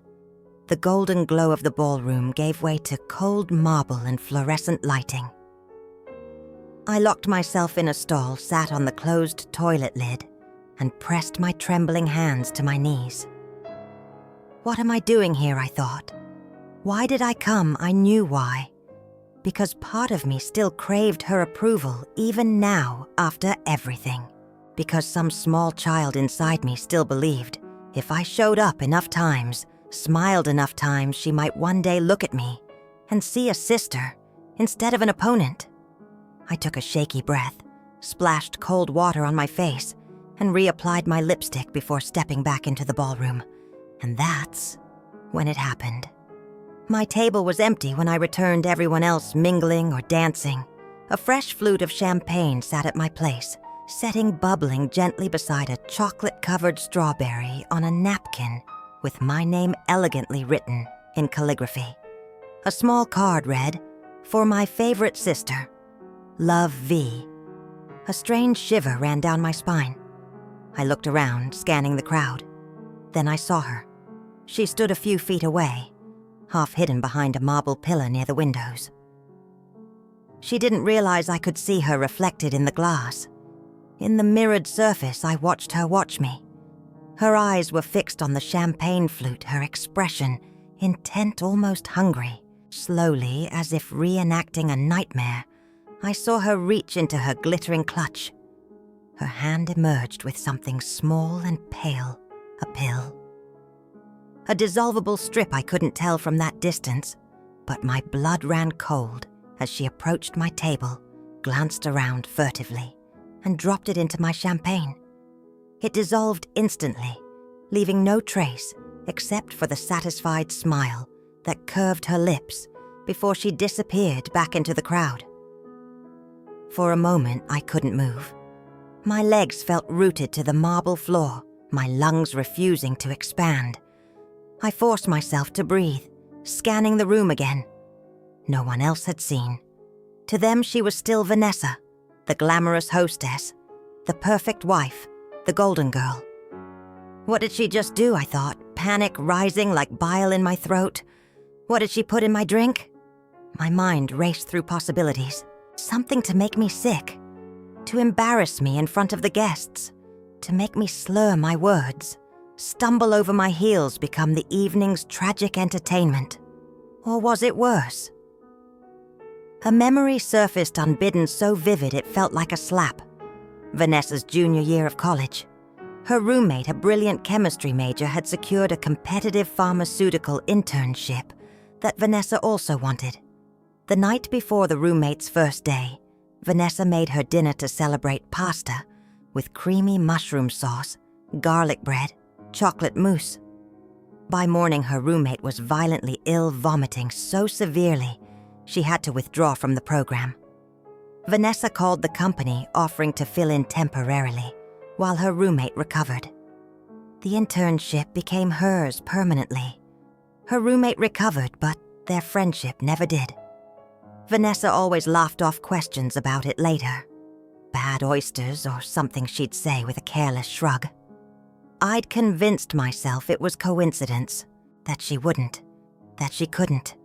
The golden glow of the ballroom gave way to cold marble and fluorescent lighting. I locked myself in a stall, sat on the closed toilet lid, and pressed my trembling hands to my knees. What am I doing here, I thought. Why did I come? I knew why. Because part of me still craved her approval, even now, after everything. Because some small child inside me still believed, if I showed up enough times, smiled enough times, she might one day look at me and see a sister instead of an opponent. I took a shaky breath, splashed cold water on my face, and reapplied my lipstick before stepping back into the ballroom. And that's when it happened. My table was empty when I returned, everyone else mingling or dancing. A fresh flute of champagne sat at my place, setting bubbling gently beside a chocolate-covered strawberry on a napkin with my name elegantly written in calligraphy. A small card read, "For my favorite sister, Love V." A strange shiver ran down my spine. I looked around, scanning the crowd. Then I saw her. She stood a few feet away, half hidden behind a marble pillar near the windows. She didn't realize I could see her reflected in the glass. In the mirrored surface, I watched her watch me. Her eyes were fixed on the champagne flute, her expression intent, almost hungry. Slowly, as if reenacting a nightmare, I saw her reach into her glittering clutch. Her hand emerged with something small and pale, a pill. A dissolvable strip I couldn't tell from that distance, but my blood ran cold as she approached my table, glanced around furtively, and dropped it into my champagne. It dissolved instantly, leaving no trace except for the satisfied smile that curved her lips before she disappeared back into the crowd. For a moment, I couldn't move. My legs felt rooted to the marble floor, my lungs refusing to expand. I forced myself to breathe, scanning the room again. No one else had seen. To them, she was still Vanessa, the glamorous hostess, the perfect wife, the golden girl. What did she just do, I thought, panic rising like bile in my throat? What did she put in my drink? My mind raced through possibilities. Something to make me sick, to embarrass me in front of the guests, to make me slur my words, stumble over my heels, become the evening's tragic entertainment. Or was it worse? A memory surfaced unbidden, so vivid it felt like a slap. Vanessa's junior year of college. Her roommate, a brilliant chemistry major, had secured a competitive pharmaceutical internship that Vanessa also wanted. The night before the roommate's first day, Vanessa made her dinner to celebrate pasta with creamy mushroom sauce, garlic bread, chocolate mousse. By morning, her roommate was violently ill, vomiting so severely she had to withdraw from the program. Vanessa called the company, offering to fill in temporarily while her roommate recovered. The internship became hers permanently. Her roommate recovered, but their friendship never did. Vanessa always laughed off questions about it later. Bad oysters or something she'd say with a careless shrug. I'd convinced myself it was coincidence, that she wouldn't, that she couldn't.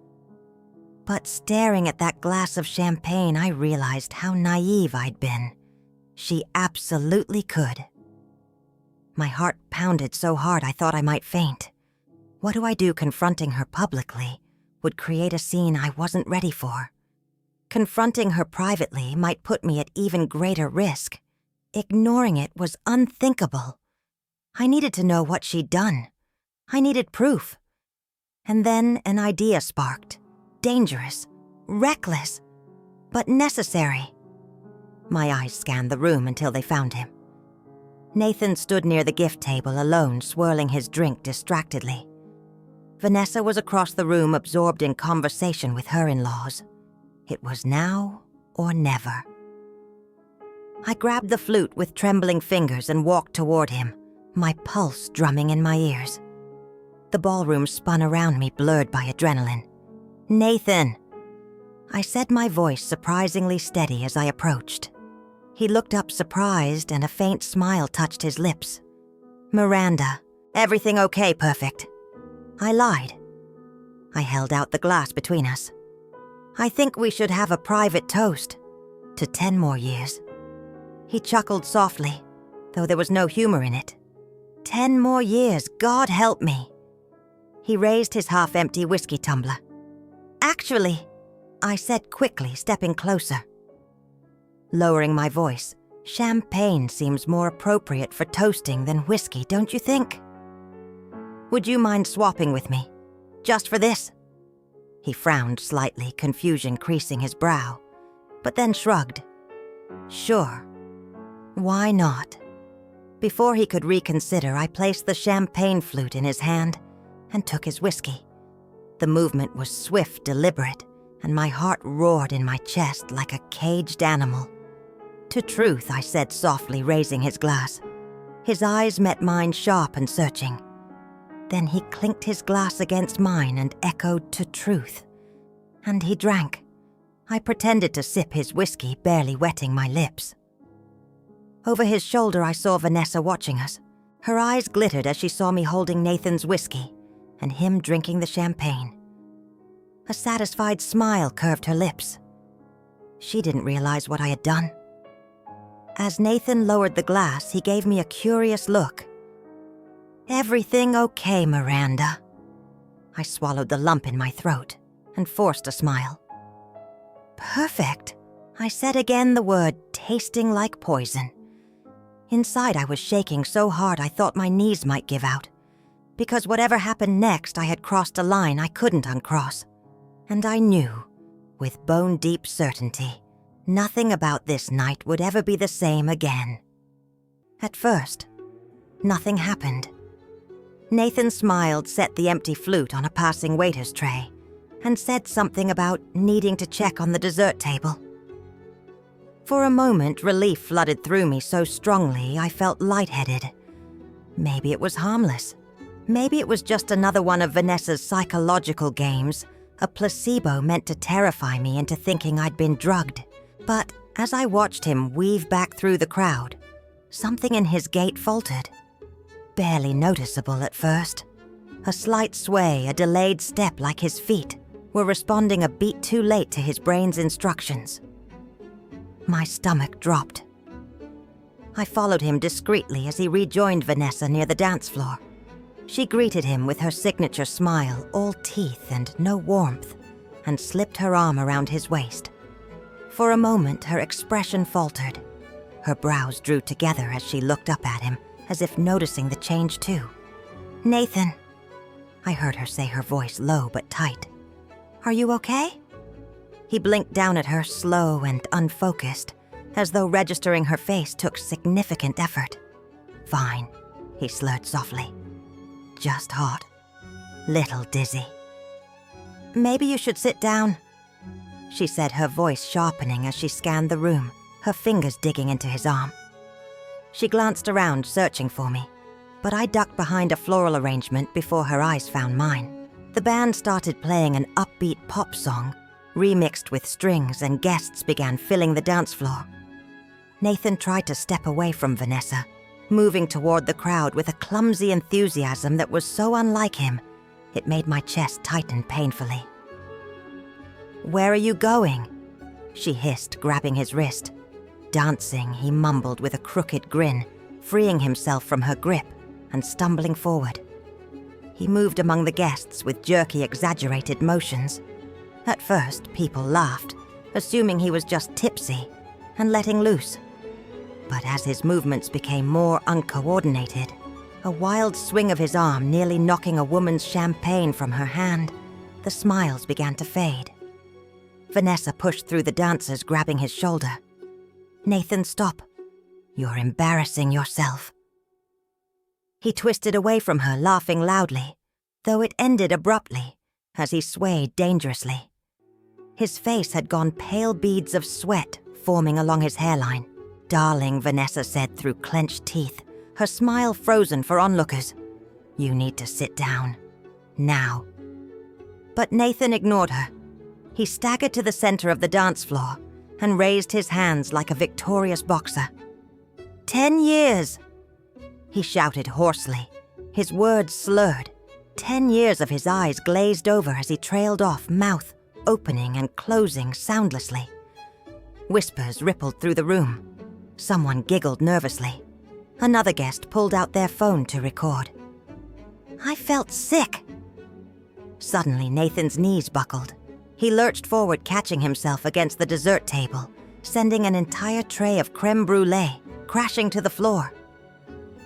But staring at that glass of champagne, I realized how naive I'd been. She absolutely could. My heart pounded so hard I thought I might faint. What do I do confronting her publicly would create a scene I wasn't ready for. Confronting her privately might put me at even greater risk. Ignoring it was unthinkable. I needed to know what she'd done. I needed proof. And then an idea sparked. Dangerous, reckless, but necessary. My eyes scanned the room until they found him. Nathan stood near the gift table alone, swirling his drink distractedly. Vanessa was across the room, absorbed in conversation with her in-laws. It was now or never. I grabbed the flute with trembling fingers and walked toward him, my pulse drumming in my ears. The ballroom spun around me, blurred by adrenaline. "Nathan!" I said, my voice surprisingly steady as I approached. He looked up surprised and a faint smile touched his lips. "Miranda, everything okay, perfect?" I lied. I held out the glass between us. "I think we should have a private toast to 10 more years." He chuckled softly, though there was no humor in it. 10 more years, God help me. He raised his half-empty whiskey tumbler. "Actually," I said quickly, stepping closer. Lowering my voice, "Champagne seems more appropriate for toasting than whiskey, don't you think? Would you mind swapping with me? Just for this?" He frowned slightly, confusion creasing his brow, but then shrugged. "Sure. Why not?" Before he could reconsider, I placed the champagne flute in his hand and took his whiskey. The movement was swift, deliberate, and my heart roared in my chest like a caged animal. "To truth," I said softly, raising his glass. His eyes met mine, sharp and searching. Then he clinked his glass against mine and echoed, "To truth." And he drank. I pretended to sip his whiskey, barely wetting my lips. Over his shoulder, I saw Vanessa watching us. Her eyes glittered as she saw me holding Nathan's whiskey and him drinking the champagne. A satisfied smile curved her lips. She didn't realize what I had done. As Nathan lowered the glass, he gave me a curious look. "Everything okay, Miranda?" I swallowed the lump in my throat and forced a smile. "Perfect," I said again, the word tasting like poison. Inside, I was shaking so hard I thought my knees might give out, because whatever happened next, I had crossed a line I couldn't uncross. And I knew, with bone-deep certainty, nothing about this night would ever be the same again. At first, nothing happened. Nathan smiled, set the empty flute on a passing waiter's tray, and said something about needing to check on the dessert table. For a moment, relief flooded through me so strongly I felt lightheaded. Maybe it was harmless. Maybe it was just another one of Vanessa's psychological games, a placebo meant to terrify me into thinking I'd been drugged. But as I watched him weave back through the crowd, something in his gait faltered. Barely noticeable at first. A slight sway, a delayed step like his feet, were responding a beat too late to his brain's instructions. My stomach dropped. I followed him discreetly as he rejoined Vanessa near the dance floor. She greeted him with her signature smile, all teeth and no warmth, and slipped her arm around his waist. For a moment, her expression faltered. Her brows drew together as she looked up at him, as if noticing the change too. "Nathan," I heard her say, her voice low but tight. "Are you okay?" He blinked down at her, slow and unfocused, as though registering her face took significant effort. "Fine," he slurred softly. "Just hot. Little dizzy." "Maybe you should sit down," she said, her voice sharpening as she scanned the room, her fingers digging into his arm. She glanced around, searching for me, but I ducked behind a floral arrangement before her eyes found mine. The band started playing an upbeat pop song, remixed with strings, and guests began filling the dance floor. Nathan tried to step away from Vanessa, moving toward the crowd with a clumsy enthusiasm that was so unlike him, it made my chest tighten painfully. "Where are you going?" she hissed, grabbing his wrist. "Dancing," he mumbled with a crooked grin, freeing himself from her grip and stumbling forward. He moved among the guests with jerky, exaggerated motions. At first, people laughed, assuming he was just tipsy and letting loose. But as his movements became more uncoordinated, a wild swing of his arm nearly knocking a woman's champagne from her hand, the smiles began to fade. Vanessa pushed through the dancers, grabbing his shoulder. "Nathan, stop. You're embarrassing yourself." He twisted away from her, laughing loudly, though it ended abruptly as he swayed dangerously. His face had gone pale, beads of sweat forming along his hairline. "Darling," Vanessa said through clenched teeth, her smile frozen for onlookers. "You need to sit down. Now." But Nathan ignored her. He staggered to the center of the dance floor and raised his hands like a victorious boxer. 10 years! He shouted hoarsely, his words slurred. 10 years of his eyes glazed over as he trailed off, mouth opening and closing soundlessly. Whispers rippled through the room. Someone giggled nervously. Another guest pulled out their phone to record. I felt sick. Suddenly, Nathan's knees buckled. He lurched forward, catching himself against the dessert table, sending an entire tray of creme brulee crashing to the floor.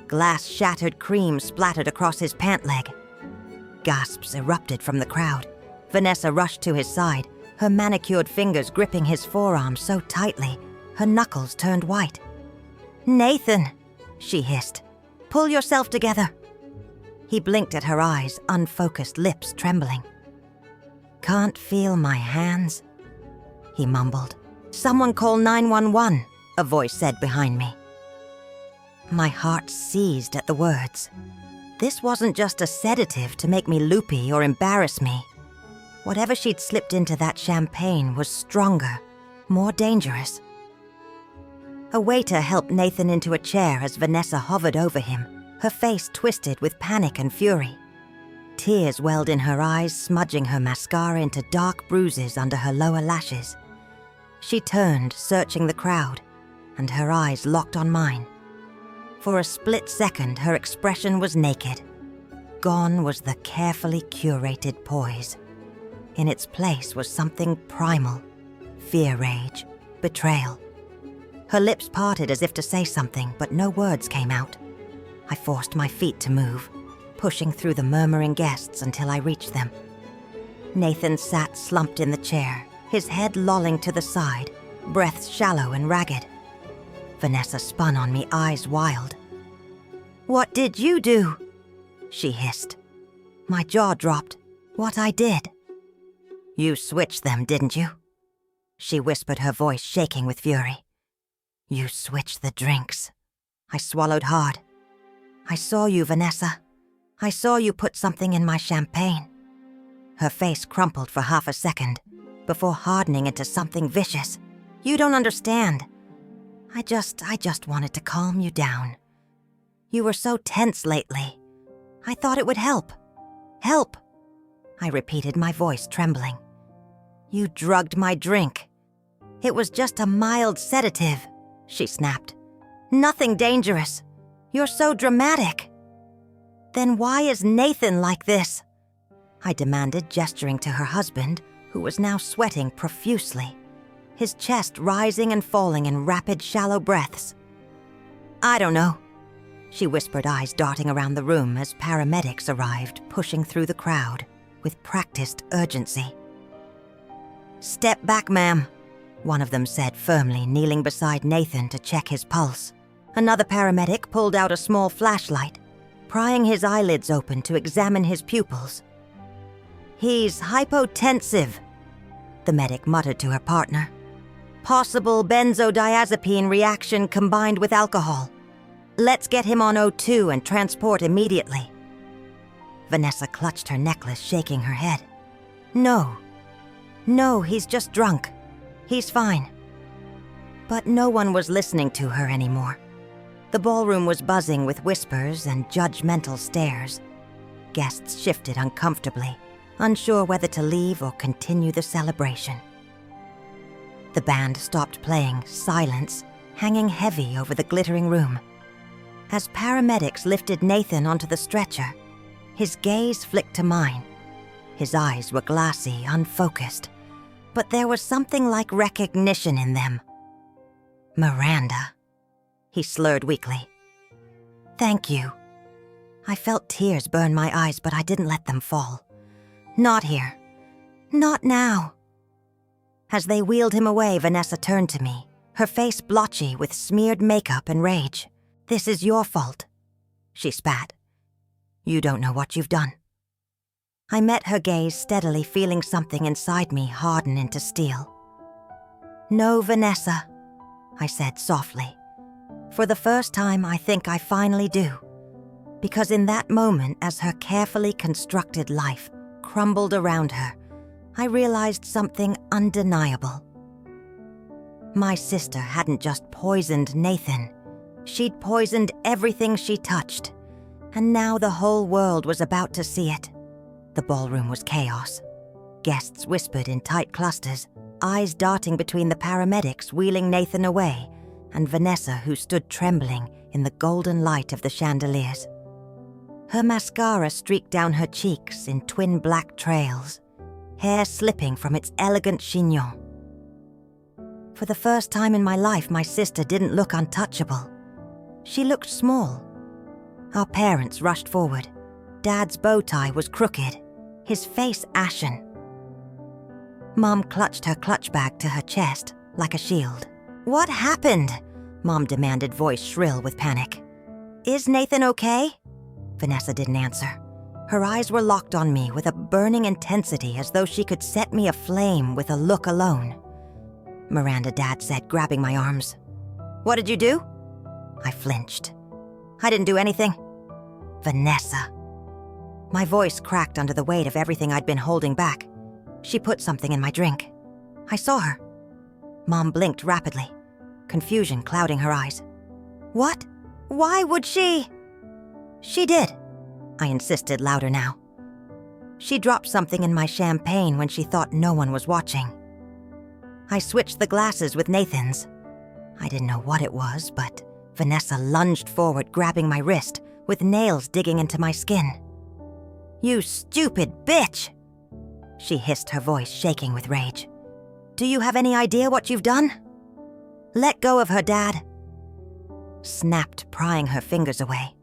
Glass-shattered cream splattered across his pant leg. Gasps erupted from the crowd. Vanessa rushed to his side, her manicured fingers gripping his forearm so tightly, her knuckles turned white. "Nathan!" she hissed. "Pull yourself together." He blinked at her eyes, unfocused lips trembling. "Can't feel my hands," he mumbled. "Someone call 911, a voice said behind me. My heart seized at the words. This wasn't just a sedative to make me loopy or embarrass me. Whatever she'd slipped into that champagne was stronger, more dangerous. A waiter helped Nathan into a chair as Vanessa hovered over him, her face twisted with panic and fury. Tears welled in her eyes, smudging her mascara into dark bruises under her lower lashes. She turned, searching the crowd, and her eyes locked on mine. For a split second, her expression was naked. Gone was the carefully curated poise. In its place was something primal, fear-rage, betrayal. Her lips parted as if to say something, but no words came out. I forced my feet to move, pushing through the murmuring guests until I reached them. Nathan sat slumped in the chair, his head lolling to the side, breath shallow and ragged. Vanessa spun on me, eyes wild. "What did you do?" she hissed. My jaw dropped. What I did. "You switched them, didn't you?" she whispered, her voice shaking with fury. "You switched the drinks." I swallowed hard. "I saw you, Vanessa. I saw you put something in my champagne." Her face crumpled for half a second, before hardening into something vicious. "You don't understand. I just wanted to calm you down. You were so tense lately. I thought it would help. Help," I repeated, my voice trembling. "You drugged my drink." "It was just a mild sedative," she snapped. "Nothing dangerous. You're so dramatic." "Then why is Nathan like this?" I demanded, gesturing to her husband, who was now sweating profusely, his chest rising and falling in rapid, shallow breaths. "I don't know," she whispered, eyes darting around the room as paramedics arrived, pushing through the crowd with practiced urgency. "Step back, ma'am," one of them said firmly, kneeling beside Nathan to check his pulse. Another paramedic pulled out a small flashlight, prying his eyelids open to examine his pupils. "He's hypotensive," the medic muttered to her partner. "Possible benzodiazepine reaction combined with alcohol. Let's get him on O2 and transport immediately." Vanessa clutched her necklace, shaking her head. No, he's just drunk. He's fine." But no one was listening to her anymore. The ballroom was buzzing with whispers and judgmental stares. Guests shifted uncomfortably, unsure whether to leave or continue the celebration. The band stopped playing, silence hanging heavy over the glittering room. As paramedics lifted Nathan onto the stretcher, his gaze flicked to mine. His eyes were glassy, unfocused, but there was something like recognition in them. "Miranda," he slurred weakly. "Thank you." I felt tears burn my eyes, but I didn't let them fall. "Not here. Not now." As they wheeled him away, Vanessa turned to me, her face blotchy with smeared makeup and rage. "This is your fault," she spat. "You don't know what you've done." I met her gaze steadily, feeling something inside me harden into steel. "No, Vanessa," I said softly. "For the first time, I think I finally do." Because in that moment, as her carefully constructed life crumbled around her, I realized something undeniable. My sister hadn't just poisoned Nathan. She'd poisoned everything she touched. And now the whole world was about to see it. The ballroom was chaos. Guests whispered in tight clusters, eyes darting between the paramedics wheeling Nathan away and Vanessa, who stood trembling in the golden light of the chandeliers. Her mascara streaked down her cheeks in twin black trails, hair slipping from its elegant chignon. For the first time in my life, my sister didn't look untouchable. She looked small. Our parents rushed forward. Dad's bow tie was crooked, his face ashen. Mom clutched her clutch bag to her chest like a shield. "What happened?" Mom demanded, voice shrill with panic. Is Nathan okay? Vanessa didn't answer. Her eyes were locked on me with a burning intensity as though she could set me aflame with a look alone. Miranda, Dad said, grabbing my arms. What did you do? I flinched. I didn't do anything. Vanessa. My voice cracked under the weight of everything I'd been holding back. She put something in my drink. I saw her. Mom blinked rapidly, confusion clouding her eyes. What? Why would she? She did, I insisted louder now. She dropped something in my champagne when she thought no one was watching. I switched the glasses with Nathan's. I didn't know what it was, but Vanessa lunged forward, grabbing my wrist, with nails digging into my skin. You stupid bitch! She hissed, her voice shaking with rage. Do you have any idea what you've done? Let go of her, Dad. Snapped, prying her fingers away.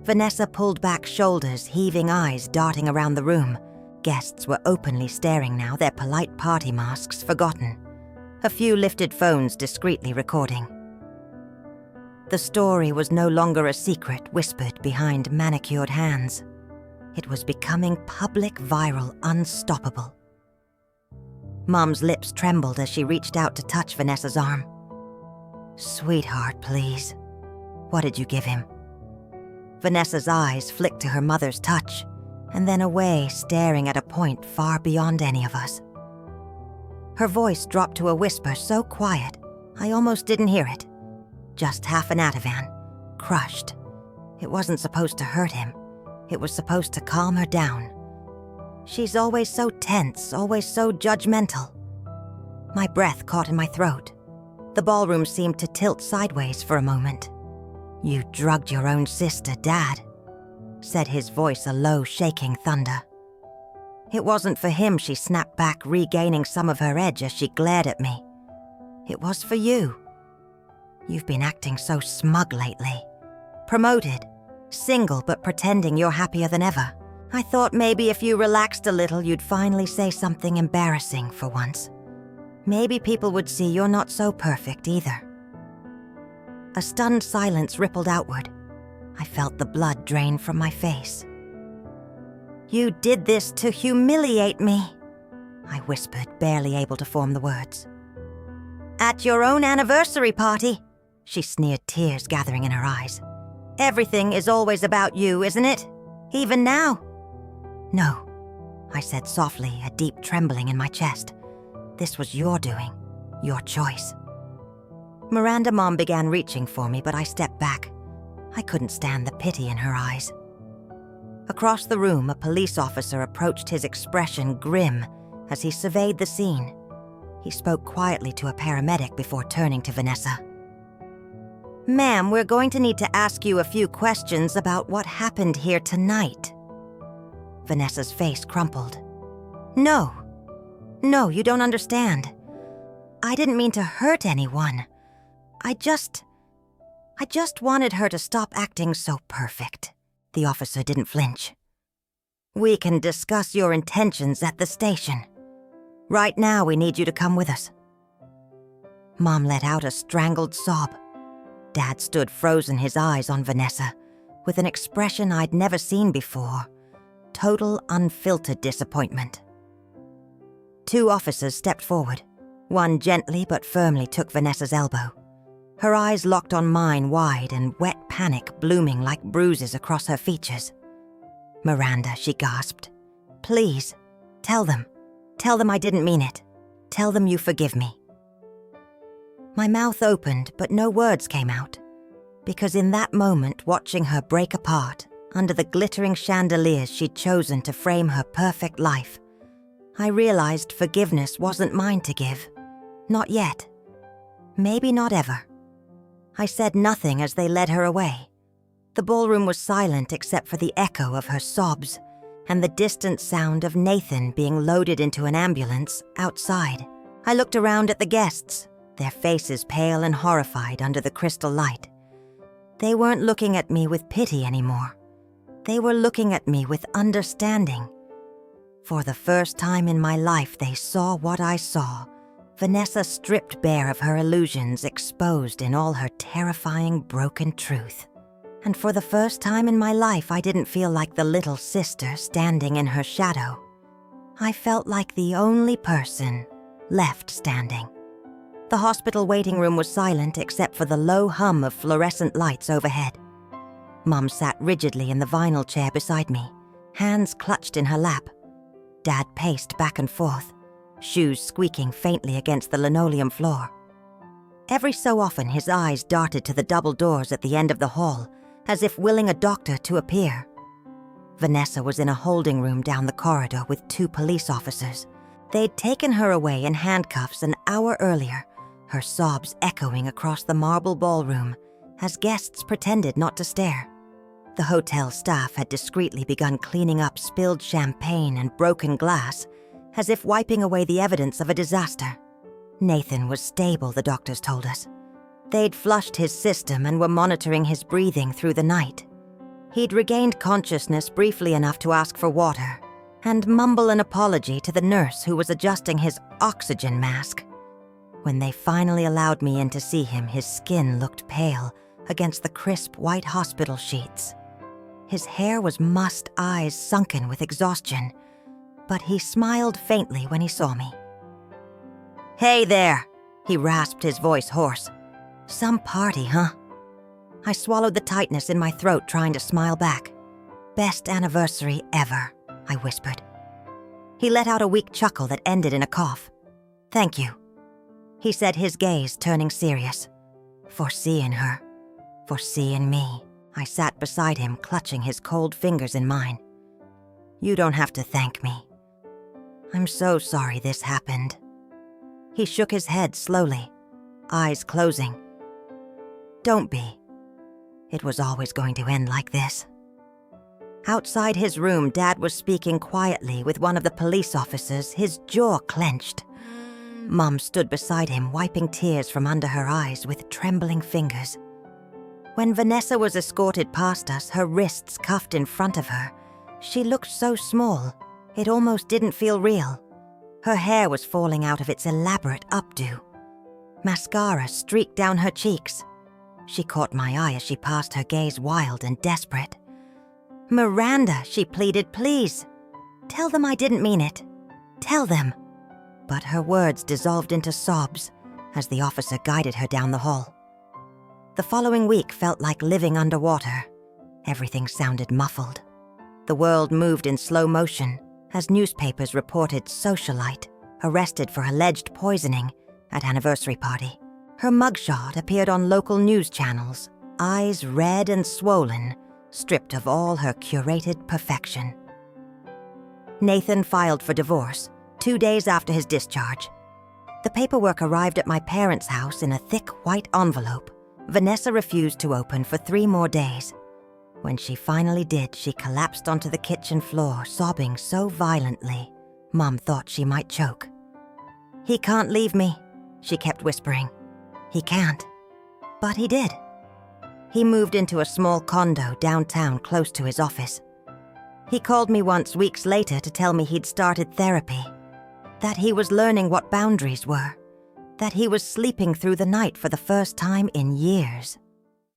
Vanessa pulled back shoulders, heaving eyes darting around the room. Guests were openly staring now, their polite party masks forgotten. A few lifted phones discreetly recording. The story was no longer a secret whispered behind manicured hands. It was becoming public, viral, unstoppable. Mom's lips trembled as she reached out to touch Vanessa's arm. Sweetheart, please. What did you give him? Vanessa's eyes flicked to her mother's touch, and then away, staring at a point far beyond any of us. Her voice dropped to a whisper so quiet, I almost didn't hear it. Just half an Ativan, crushed. It wasn't supposed to hurt him. It was supposed to calm her down. She's always so tense, always so judgmental. My breath caught in my throat. The ballroom seemed to tilt sideways for a moment. You drugged your own sister, Dad, said his voice a low, shaking thunder. It wasn't for him, she snapped back, regaining some of her edge as she glared at me. It was for you. You've been acting so smug lately. Promoted, single but pretending you're happier than ever. I thought maybe if you relaxed a little, you'd finally say something embarrassing for once. Maybe people would see you're not so perfect either. A stunned silence rippled outward. I felt the blood drain from my face. You did this to humiliate me, I whispered, barely able to form the words. At your own anniversary party, she sneered, tears gathering in her eyes. Everything is always about you, isn't it? Even now? No, I said softly, a deep trembling in my chest. This was your doing, your choice. Miranda, Mom began reaching for me, but I stepped back. I couldn't stand the pity in her eyes. Across the room, a police officer approached, his expression grim as he surveyed the scene. He spoke quietly to a paramedic before turning to Vanessa. Ma'am, we're going to need to ask you a few questions about what happened here tonight. Vanessa's face crumpled. No, you don't understand. I didn't mean to hurt anyone. I just wanted her to stop acting so perfect. The officer didn't flinch. We can discuss your intentions at the station. Right now, we need you to come with us. Mom let out a strangled sob. Dad stood frozen, his eyes on Vanessa, with an expression I'd never seen before. Total, unfiltered disappointment. Two officers stepped forward. One gently but firmly took Vanessa's elbow. Her eyes locked on mine wide and wet panic blooming like bruises across her features. Miranda, she gasped. Please, tell them. Tell them I didn't mean it. Tell them you forgive me. My mouth opened, but no words came out. Because in that moment, watching her break apart, under the glittering chandeliers she'd chosen to frame her perfect life, I realized forgiveness wasn't mine to give. Not yet. Maybe not ever. I said nothing as they led her away. The ballroom was silent except for the echo of her sobs and the distant sound of Nathan being loaded into an ambulance outside. I looked around at the guests, their faces pale and horrified under the crystal light. They weren't looking at me with pity anymore. They were looking at me with understanding. For the first time in my life, they saw what I saw. Vanessa stripped bare of her illusions, exposed in all her terrifying, broken truth. And for the first time in my life, I didn't feel like the little sister standing in her shadow. I felt like the only person left standing. The hospital waiting room was silent except for the low hum of fluorescent lights overhead. Mum sat rigidly in the vinyl chair beside me, hands clutched in her lap. Dad paced back and forth, shoes squeaking faintly against the linoleum floor. Every so often his eyes darted to the double doors at the end of the hall, as if willing a doctor to appear. Vanessa was in a holding room down the corridor with 2 police officers. They'd taken her away in handcuffs an hour earlier, her sobs echoing across the marble ballroom as guests pretended not to stare. The hotel staff had discreetly begun cleaning up spilled champagne and broken glass, as if wiping away the evidence of a disaster. Nathan was stable, the doctors told us. They'd flushed his system and were monitoring his breathing through the night. He'd regained consciousness briefly enough to ask for water and mumble an apology to the nurse who was adjusting his oxygen mask. When they finally allowed me in to see him, his skin looked pale against the crisp white hospital sheets. His hair was mussed, eyes sunken with exhaustion, but he smiled faintly when he saw me. "Hey there," he rasped, his voice hoarse. "Some party, huh?" I swallowed the tightness in my throat, trying to smile back. "Best anniversary ever," I whispered. He let out a weak chuckle that ended in a cough. "Thank you," he said, his gaze turning serious. "For seeing her, for seeing me." I sat beside him, clutching his cold fingers in mine. "You don't have to thank me. I'm so sorry this happened." He shook his head slowly, eyes closing. "Don't be. It was always going to end like this." Outside his room, Dad was speaking quietly with one of the police officers, his jaw clenched. Mum stood beside him, wiping tears from under her eyes with trembling fingers. When Vanessa was escorted past us, her wrists cuffed in front of her, she looked so small, it almost didn't feel real. Her hair was falling out of its elaborate updo. Mascara streaked down her cheeks. She caught my eye as she passed, her gaze wild and desperate. "Miranda," she pleaded, "please. Tell them I didn't mean it. Tell them." But her words dissolved into sobs as the officer guided her down the hall. The following week felt like living underwater. Everything sounded muffled. The world moved in slow motion as newspapers reported socialite arrested for alleged poisoning at anniversary party. Her mugshot appeared on local news channels, eyes red and swollen, stripped of all her curated perfection. Nathan filed for divorce 2 days after his discharge. The paperwork arrived at my parents' house in a thick white envelope. Vanessa refused to open for 3 more days. When she finally did, she collapsed onto the kitchen floor, sobbing so violently, Mum thought she might choke. "He can't leave me," she kept whispering. "He can't." But he did. He moved into a small condo downtown close to his office. He called me once weeks later to tell me he'd started therapy, that he was learning what boundaries were, that he was sleeping through the night for the first time in years.